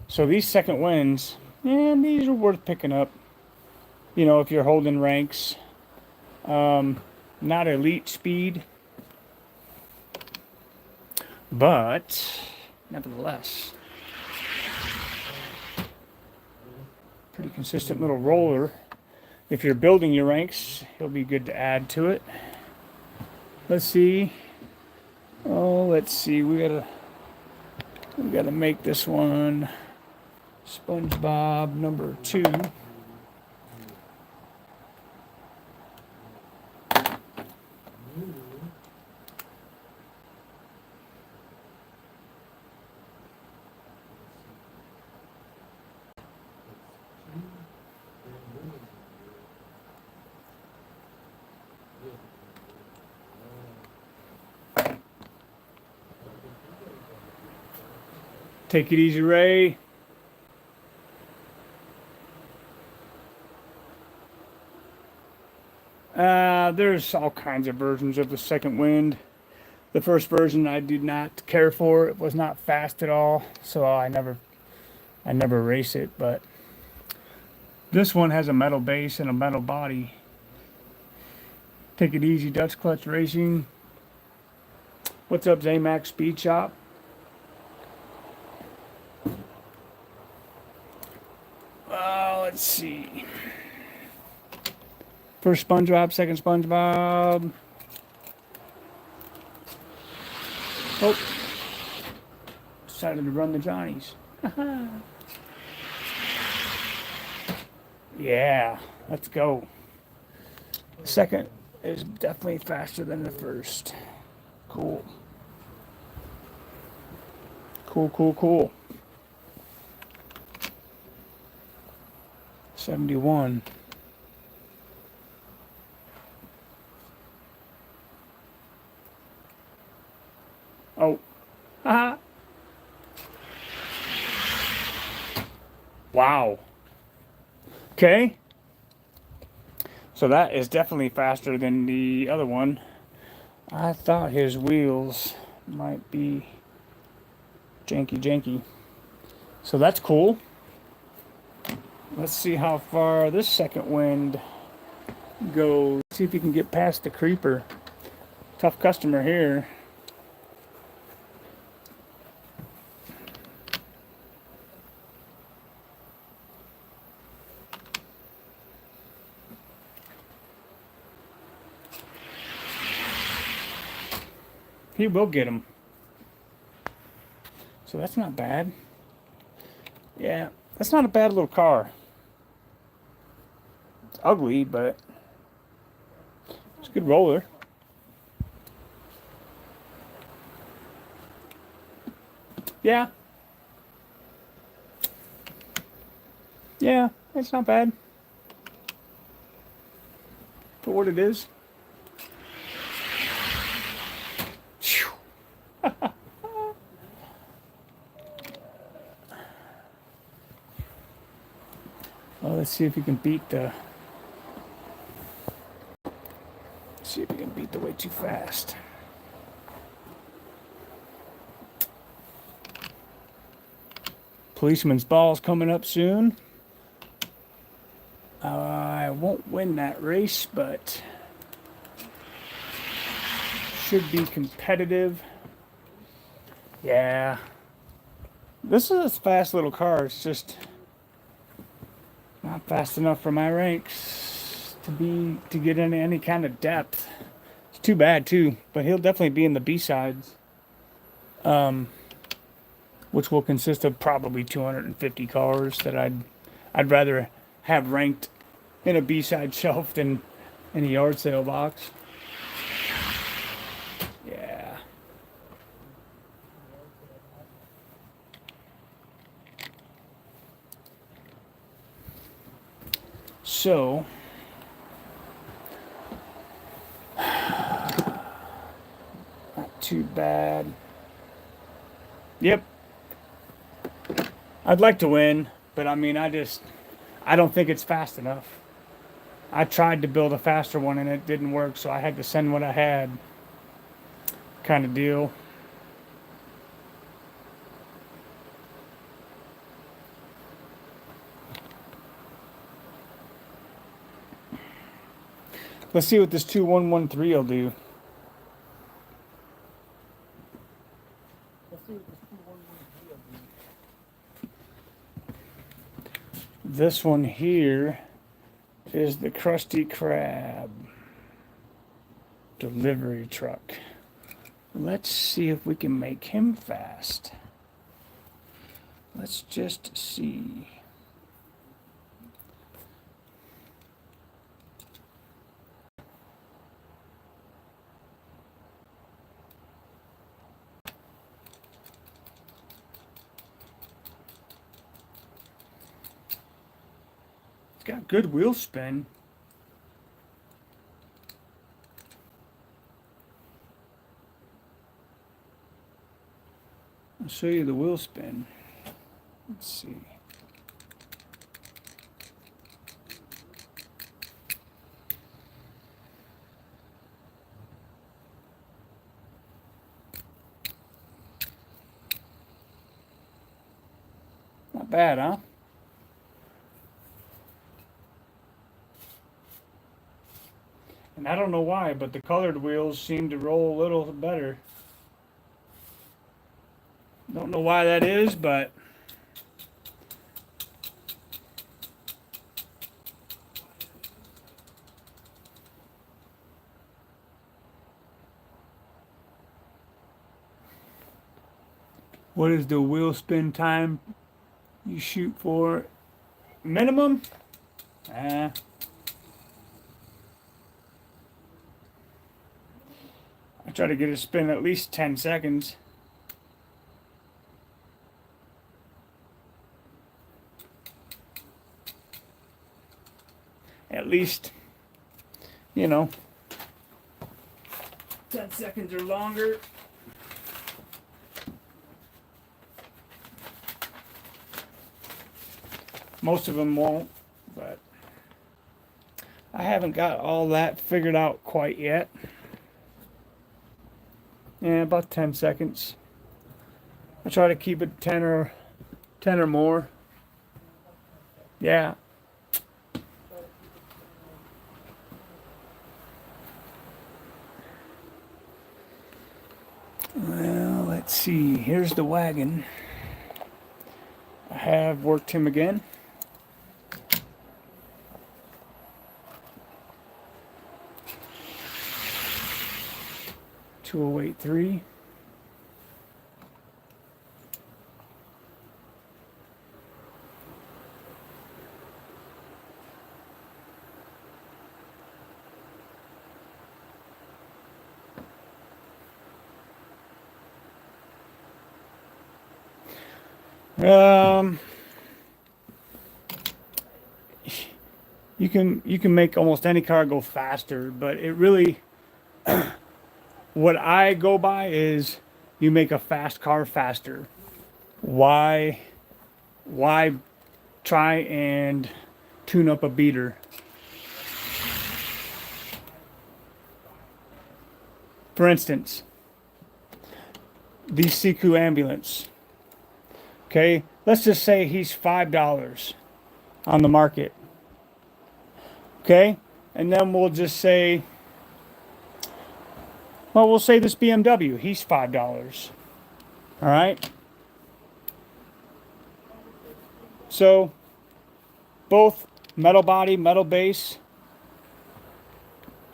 So these second wins, and these are worth picking up. You know, if you're holding ranks. Not elite speed, but nevertheless, pretty consistent little roller. If you're building your ranks, he'll be good to add to it. Let's see. Oh, let's see. We gotta make this one SpongeBob number 2. Take it easy, Ray. There's all kinds of versions of the second wind. The first version I did not care for. It was not fast at all, so I never race it. But this one has a metal base and a metal body. Take it easy, Dutch Clutch Racing. What's up, Zamax Speed Shop? Let's see. First SpongeBob, second SpongeBob. Oh, decided to run the Johnnies. Yeah, let's go. Second is definitely faster than the first. Cool. Cool. 71. Oh. Haha. Wow. Okay. So that is definitely faster than the other one. I thought his wheels might be janky. So that's cool. Let's see how far this second wind goes. See if you can get past the creeper. Tough customer here. He will get them. So that's not bad. Yeah, that's not a bad little car. It's ugly, but it's a good roller. Yeah. Yeah, it's not bad. For what it is. Well, let's see if we can beat the. See if we can beat the way too fast. Policeman's ball's coming up soon. I won't win that race, but should be competitive. Yeah. This is a fast little car. It's just not fast enough for my ranks to get in any kind of depth. It's too bad too, but he'll definitely be in the B-sides. Which will consist of probably 250 cars that I'd rather have ranked in a B-side shelf than in a yard sale box. Yeah. So, not too bad. Yep. I'd like to win, but I mean, I don't think it's fast enough. I tried to build a faster one and it didn't work, so I had to send what I had, kind of deal. Let's see what this 2113 will do. This one here is the Krusty Krab delivery truck. Let's see if we can make him fast. Let's just see. It's got good wheel spin. I'll show you the wheel spin. Let's see. Not bad, huh? And I don't know why, but the colored wheels seem to roll a little better. Don't know why that is, but what is the wheel spin time you shoot for? Minimum? I try to get it spin at least 10 seconds. At least, 10 seconds or longer. Most of them won't, but I haven't got all that figured out quite yet. Yeah, about 10 seconds. I try to keep it 10 or more. Yeah. Well, let's see. Here's the wagon. I have worked him again. 2083. You can make almost any car go faster, but it really, what I go by is you make a fast car faster. Why try and tune up a beater? For instance, the Siku ambulance. Okay, let's just say he's $5 on the market. Okay, and then we'll just say, well, we'll say this BMW, he's $5. All right. So both metal body, metal base,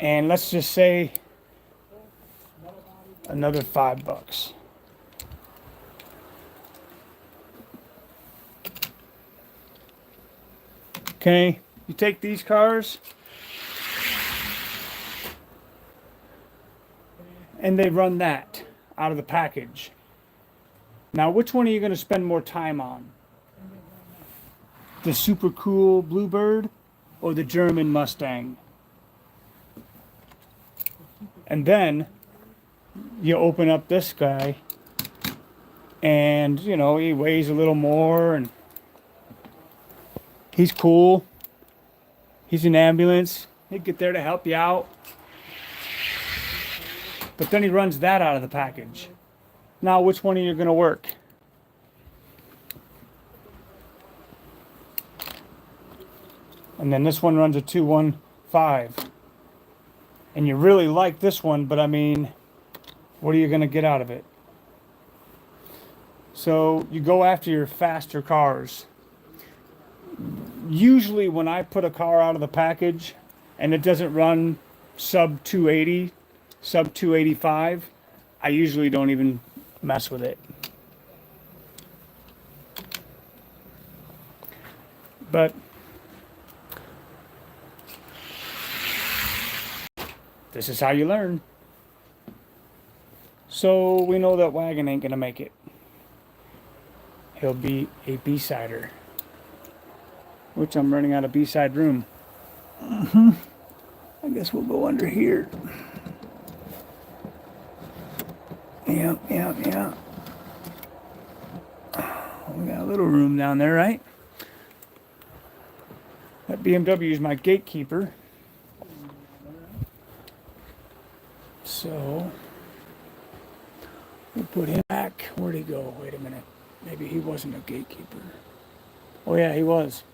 and let's just say another $5. Okay, you take these cars and they run that out of the package. Now, which one are you going to spend more time on? The super cool Bluebird or the German Mustang? And then you open up this guy and, you know, he weighs a little more and he's cool. He's an ambulance. He'd get there to help you out. But then he runs that out of the package. Now, which one are you going to work? And then this one runs a 215. And you really like this one, but I mean, what are you going to get out of it? So you go after your faster cars. Usually when I put a car out of the package and it doesn't run sub 280, sub 285, I usually don't even mess with it. But this is how you learn. So we know that wagon ain't gonna make it. He'll be a B-sider, which I'm running out of B-side room. I guess we'll go under here. Yeah. We got a little room down there, right? That BMW is my gatekeeper. So we'll put him back. Where'd he go? Wait a minute. Maybe he wasn't a gatekeeper. Oh yeah, he was.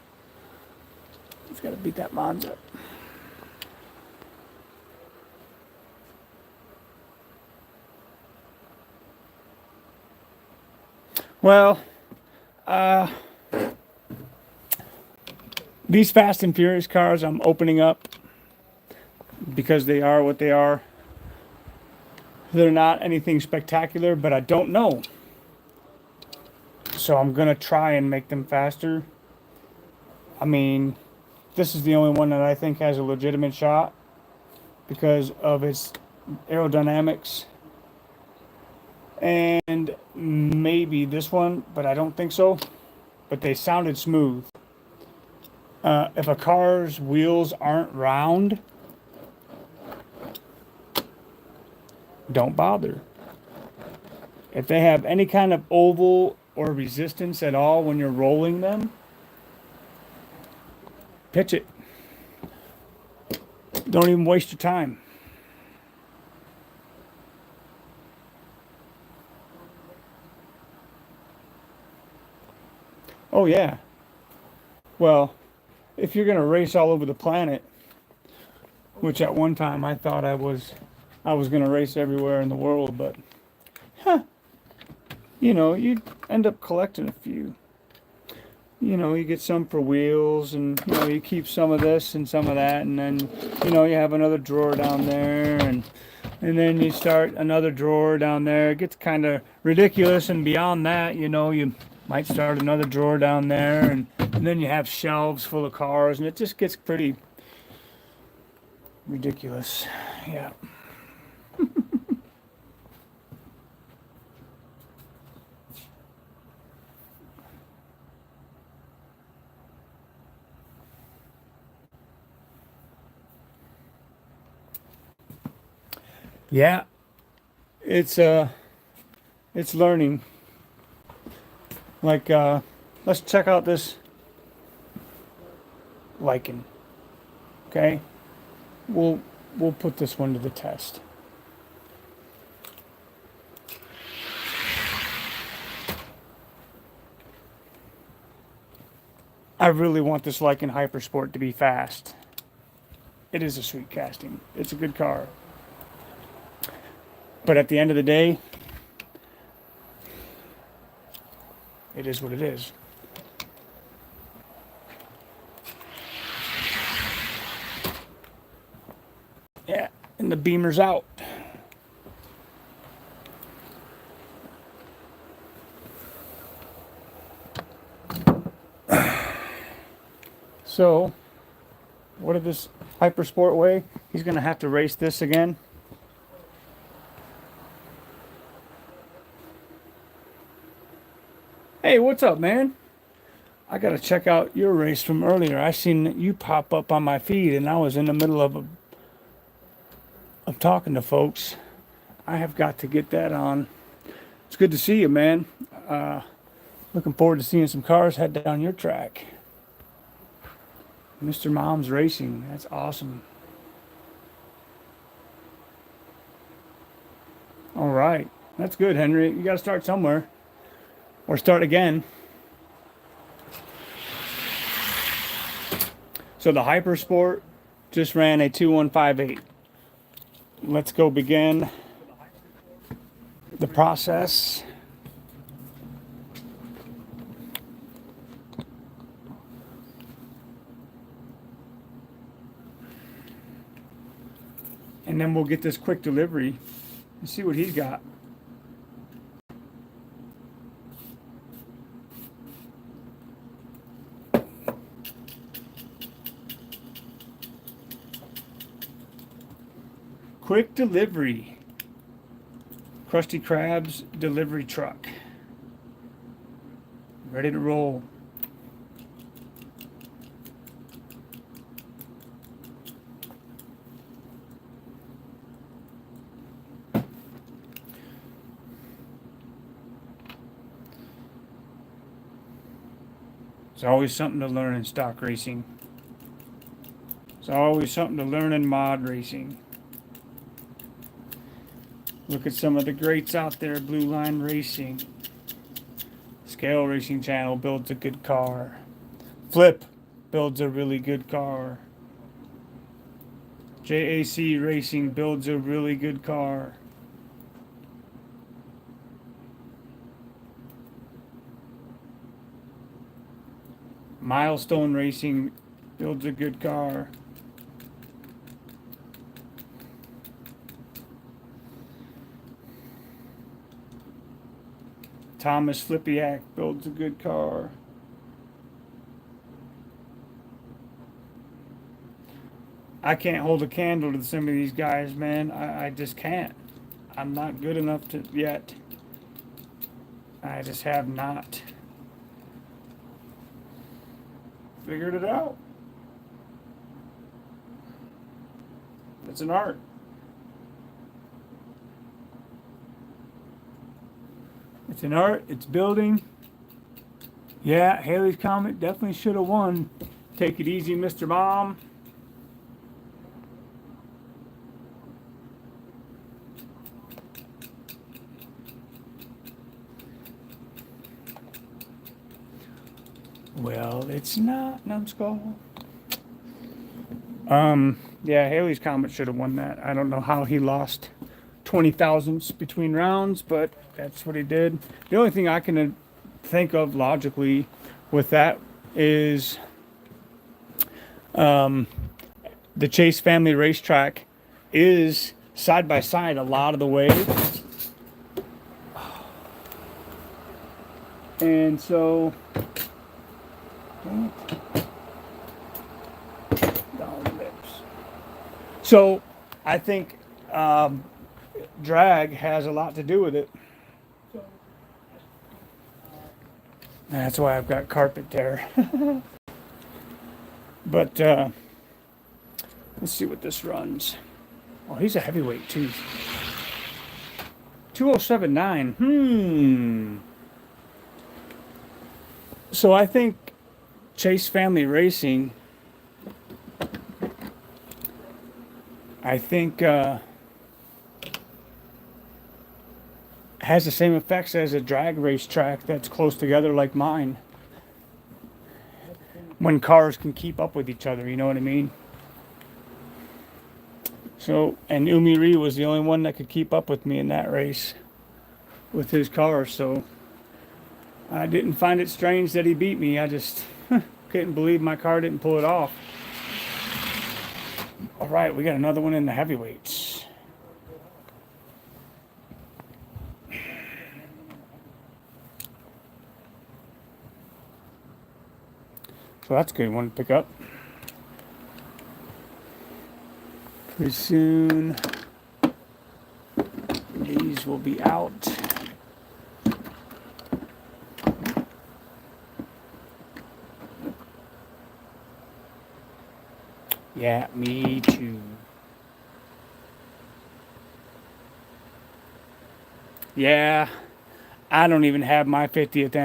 He's got to beat that Monza. Well, these Fast and Furious cars I'm opening up because they are what they are. They're not anything spectacular, but I don't know. So I'm going to try and make them faster. I mean, this is the only one that I think has a legitimate shot because of its aerodynamics. And maybe this one, but I don't think so. But they sounded smooth. If a car's wheels aren't round, don't bother. If they have any kind of oval or resistance at all when you're rolling them, pitch it. Don't even waste your time. Oh yeah. Well, if you're gonna race all over the planet, which at one time I thought I was gonna race everywhere in the world, but you know, you'd end up collecting a few. You get some for wheels, and you keep some of this and some of that, and then you have another drawer down there, and then you start another drawer down there. It gets kind of ridiculous, and beyond that, you might start another drawer down there, and then you have shelves full of cars, and it just gets pretty ridiculous. Yeah. Yeah, it's learning. Like let's check out this lichen. Okay? We'll we'll put this one to the test. I really want this lichen Hypersport to be fast. It is a sweet casting. It's a good car. But at the end of the day, it is what it is. Yeah, and the beamer's out. So, what did this Hypersport weigh? He's going to have to race this again. Hey, what's up, man? I got to check out your race from earlier. I seen you pop up on my feed, and I was in the middle of talking to folks. I have got to get that on. It's good to see you, man. Looking forward to seeing some cars head down your track. Mr. Mom's Racing. That's awesome. All right. That's good, Henry. You got to start somewhere. Or start again. So the Hypersport just ran a 2158. Let's go begin the process. And then we'll get this quick delivery and see what he's got. Quick delivery. Krusty Krab's delivery truck. Ready to roll. There's always something to learn in stock racing. There's always something to learn in mod racing. Look at some of the greats out there. Blue Line Racing. Scale Racing Channel builds a good car. Flip builds a really good car. JAC Racing builds a really good car. Milestone Racing builds a good car. Thomas Flipiak builds a good car. I can't hold a candle to some of these guys, man. I just can't. I'm not good enough to yet. I just have not figured it out. It's an art. It's an art. It's building. Yeah, Haley's Comet definitely should have won. Take it easy, Mr. Mom. Well, it's not, numbskull. Yeah, Haley's Comet should have won that. I don't know how he lost 20 thousandths between rounds, but that's what he did. The only thing I can think of logically with that is the Chase Family Racetrack is side by side a lot of the way. And so, so I think drag has a lot to do with it. That's why I've got carpet there. But let's see what this runs. Oh, he's a heavyweight too. 2079. So I think Chase Family Racing, I think has the same effects as a drag racetrack that's close together like mine. When cars can keep up with each other, you know what I mean? So, and Umiri was the only one that could keep up with me in that race with his car, so I didn't find it strange that he beat me. I just couldn't believe my car didn't pull it off. All right, we got another one in the heavyweights. So that's a good one to pick up. Pretty soon, these will be out. Yeah, me too. Yeah, I don't even have my 50th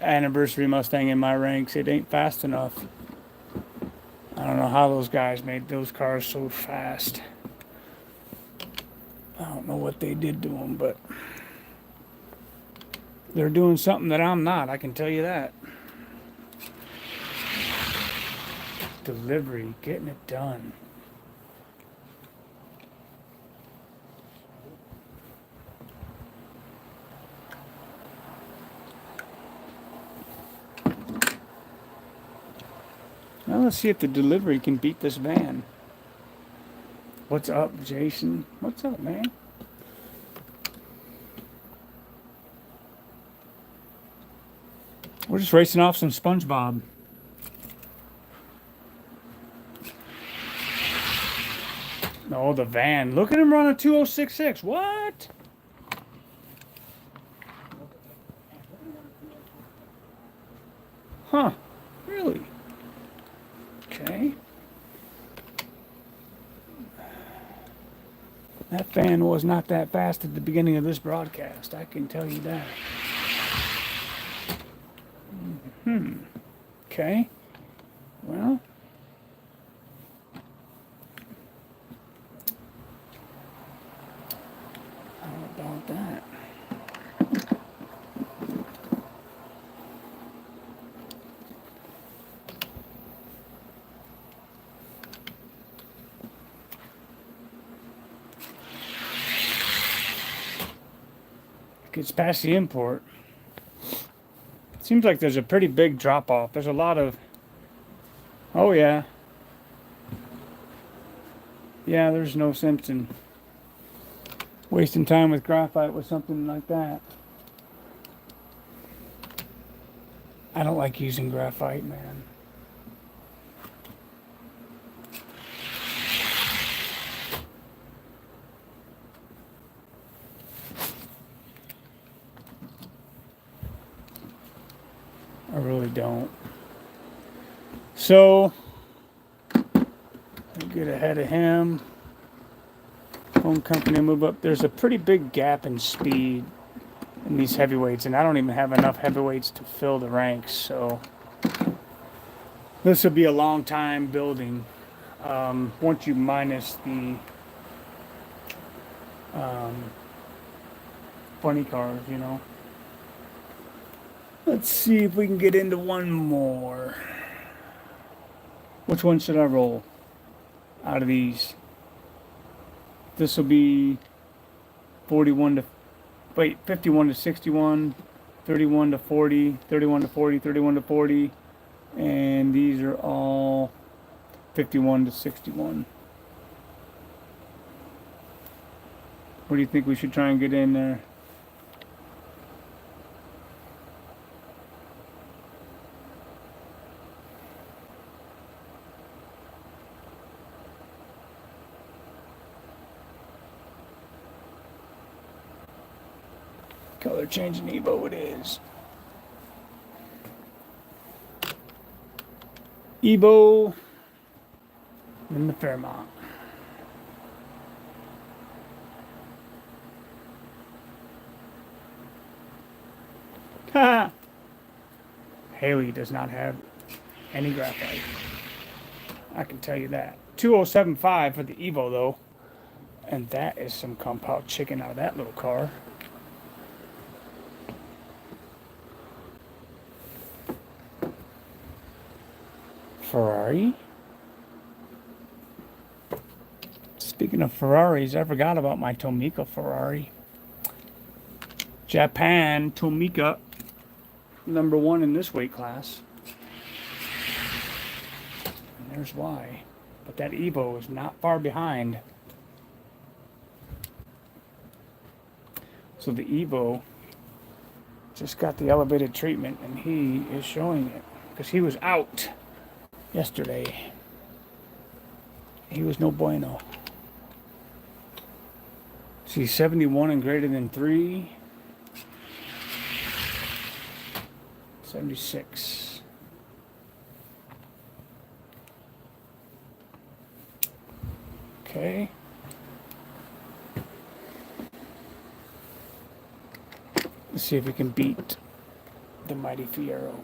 anniversary Mustang in my ranks. It ain't fast enough. I don't know how those guys made those cars so fast. I don't know what they did to them, but they're doing something that I'm not, I can tell you that. Delivery, getting it done. Now let's see if the delivery can beat this van. What's up, Jason? What's up, man? We're just racing off some SpongeBob. Oh, the van. Look at him run a 2066. What? Huh. Really? Okay. That fan was not that fast at the beginning of this broadcast. I can tell you that. Okay. Well. How about that? Gets past the import. Seems like there's a pretty big drop off. There's a lot of. Oh yeah. Yeah, there's no sense in wasting time with graphite with something like that. I don't like using graphite, man. I really don't. So, get ahead of him. Home company move up. There's a pretty big gap in speed in these heavyweights, and I don't even have enough heavyweights to fill the ranks. So, this will be a long time building. Once you minus the funny cars, you know. Let's see if we can get into one more. Which one should I roll out of these? This will be 51 to 51 to 61, 31 to 40, 31 to 40, 31 to 40, And these are all 51 to 61. What do you think we should try and get in there? Color changing Evo it is. Evo in the Fairmont. Ha! Haley does not have any graphite. I can tell you that. 2075 for the Evo though. And that is some compound chicken out of that little car. Ferrari. Speaking of Ferraris, I forgot about my Tomica Ferrari. Japan Tomica, #1 in this weight class. And there's why. But that Evo is not far behind. So the Evo just got the elevated treatment and he is showing it because he was out yesterday. He was no bueno. See, 71 and greater than 3. 76. Okay. Let's see if we can beat the mighty Fiero.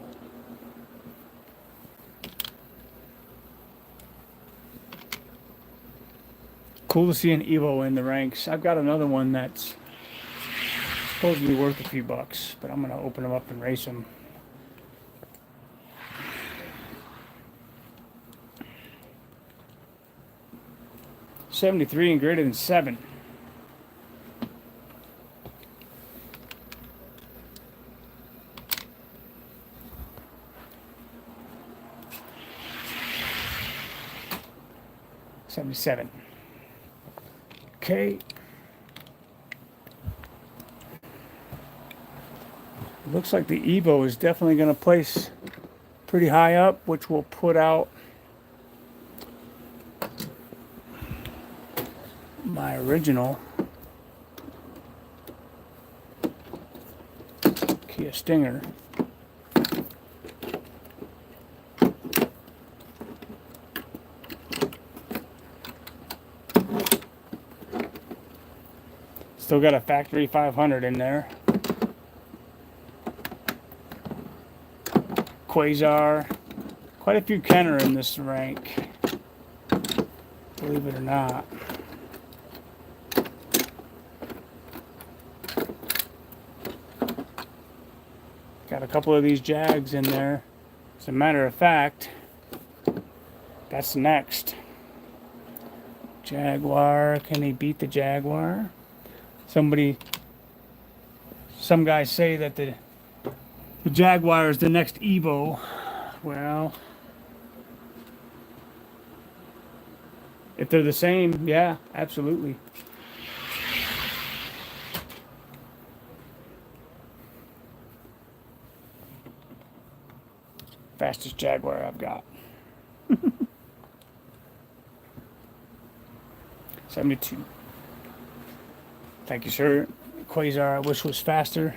Cool to see an Evo in the ranks. I've got another one that's supposed to be worth a few bucks, but I'm going to open them up and race them. $73 and greater than 7. $77. Okay. Looks like the Evo is definitely going to place pretty high up, which will put out my original Kia Stinger. Still got a factory 500 in there. Quasar. Quite a few Kenner in this rank, believe it or not. Got a couple of these Jags in there. As a matter of fact, that's next. Jaguar. Can he beat the Jaguar? Some guys say that the Jaguar is the next Evo. Well, if they're the same, yeah, absolutely. Fastest Jaguar I've got. 72. Thank you, sir. Quasar, I wish was faster.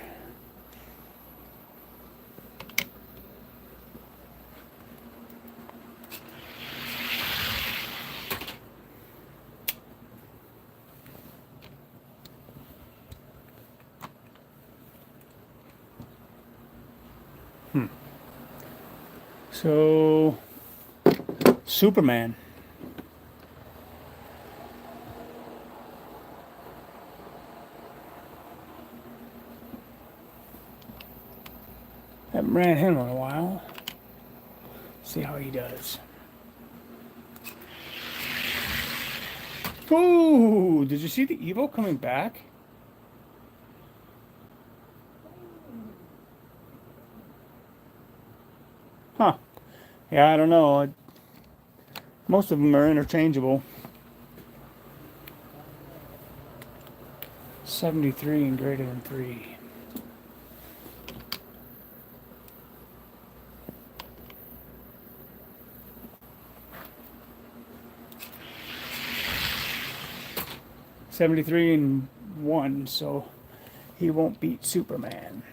So, Superman. Haven't ran him in a while. See how he does. Ooh, did you see the Evo coming back? Huh. Yeah, I don't know. Most of them are interchangeable. 73 and greater than 3. $73 and 1, so he won't beat Superman.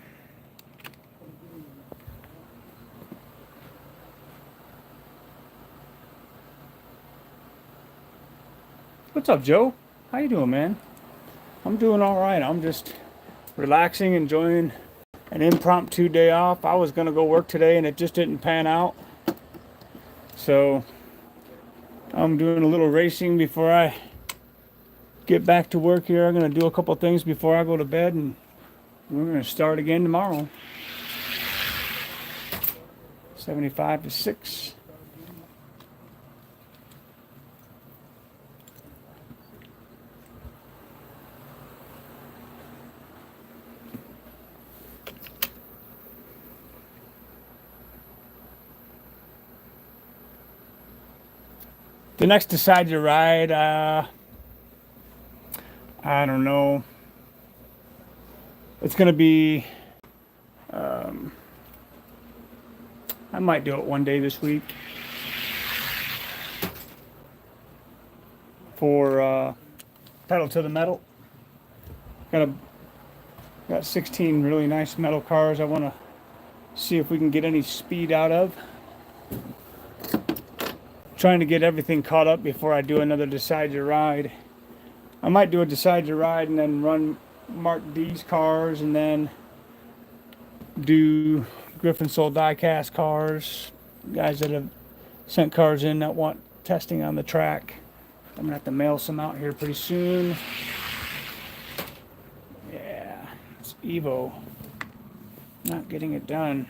What's up, Joe? How you doing, man? I'm doing all right. I'm just relaxing, enjoying an impromptu day off. I was gonna go work today, and it just didn't pan out. So I'm doing a little racing before I get back to work here. I'm gonna do a couple things before I go to bed, and we're gonna start again tomorrow. 75 to 6. The next decide to ride, I don't know. It's gonna be. I might do it one day this week for pedal to the metal. Got 16 really nice metal cars. I want to see if we can get any speed out of. Trying to get everything caught up before I do another decide to ride. I might do a decide to ride and then run Mark D's cars and then do Griffin Soul diecast cars. Guys that have sent cars in that want testing on the track. I'm gonna have to mail some out here pretty soon. Yeah, it's Evo. Not getting it done.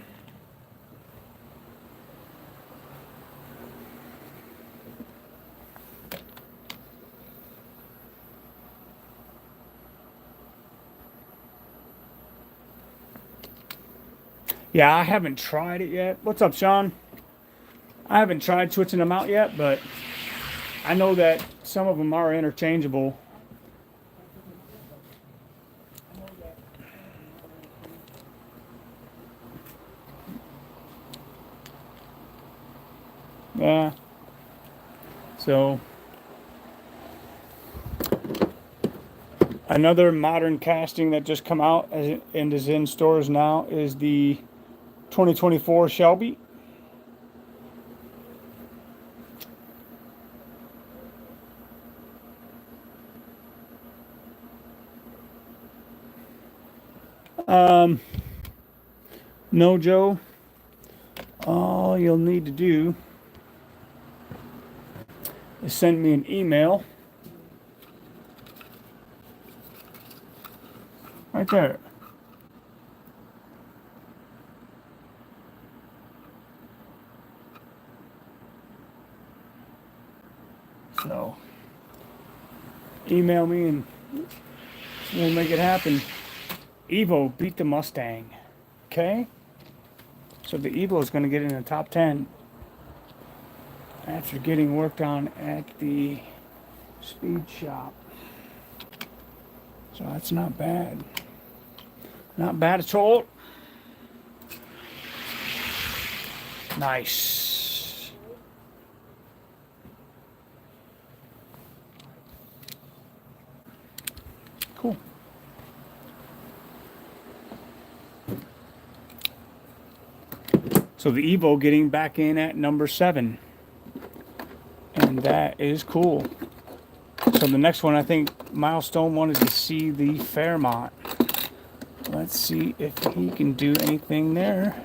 Yeah, I haven't tried it yet. What's up, Sean? I haven't tried switching them out yet, but I know that some of them are interchangeable. Yeah. So, another modern casting that just come out and is in stores now is the 2024 Shelby. No, Joe. All you'll need to do is send me an email. Right there. So, email me and we'll make it happen. Evo beat the Mustang. Okay? So the Evo is going to get in the top 10 after getting worked on at the speed shop. So that's not bad. Not bad at all. Nice. Cool. So the Evo getting back in at number 7. And that is cool. So the next one, I think Milestone wanted to see the Fairmont. Let's see if he can do anything there.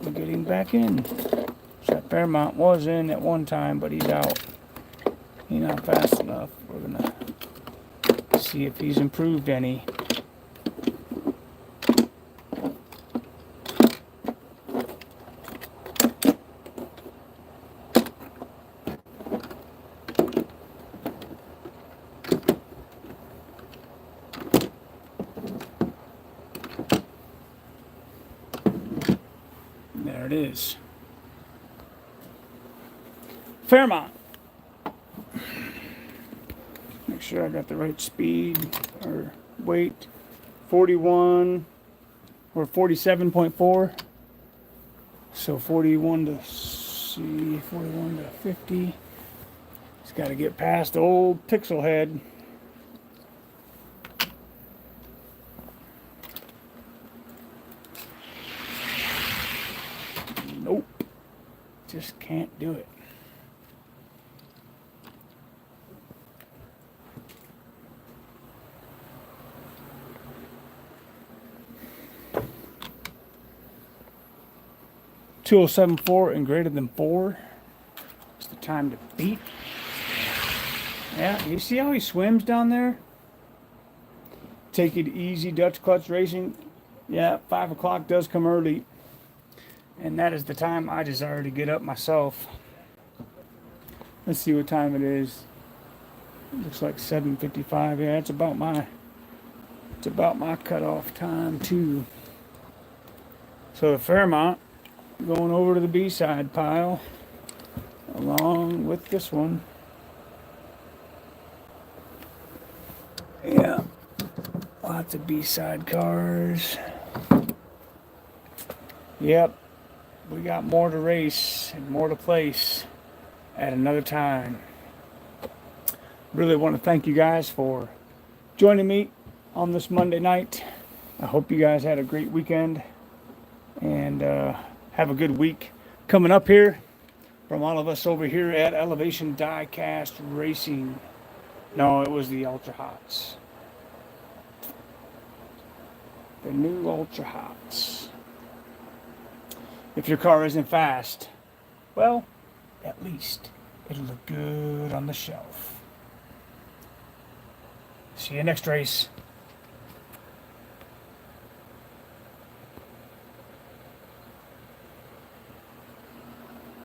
Getting back in. So that Fairmont was in at one time, but he's out. He's not fast enough. We're gonna see if he's improved any. There it is. Fairmont. Make sure I got the right speed or weight. 41 or 47.4. So 41 to 50. It's got to get past the old pixel head. Nope. Just can't do it. .207.4 and greater than 4. It's the time to beat. Yeah, you see how he swims down there? Take it easy, Dutch Clutch Racing. Yeah, 5 o'clock does come early. And that is the time I desire to get up myself. Let's see what time it is. It looks like 7:55. Yeah, it's about my cutoff time too. So the Fairmont going over to the B-side pile along with this one. Yeah, lots of B-side cars. Yep, we got more to race and more to place at another time. Really want to thank you guys for joining me on this Monday night. I hope you guys had a great weekend and have a good week coming up here from all of us over here at Elevation Diecast Racing. No, it was the Ultra Hots. The new Ultra Hots. If your car isn't fast, well, at least it'll look good on the shelf. See you next race.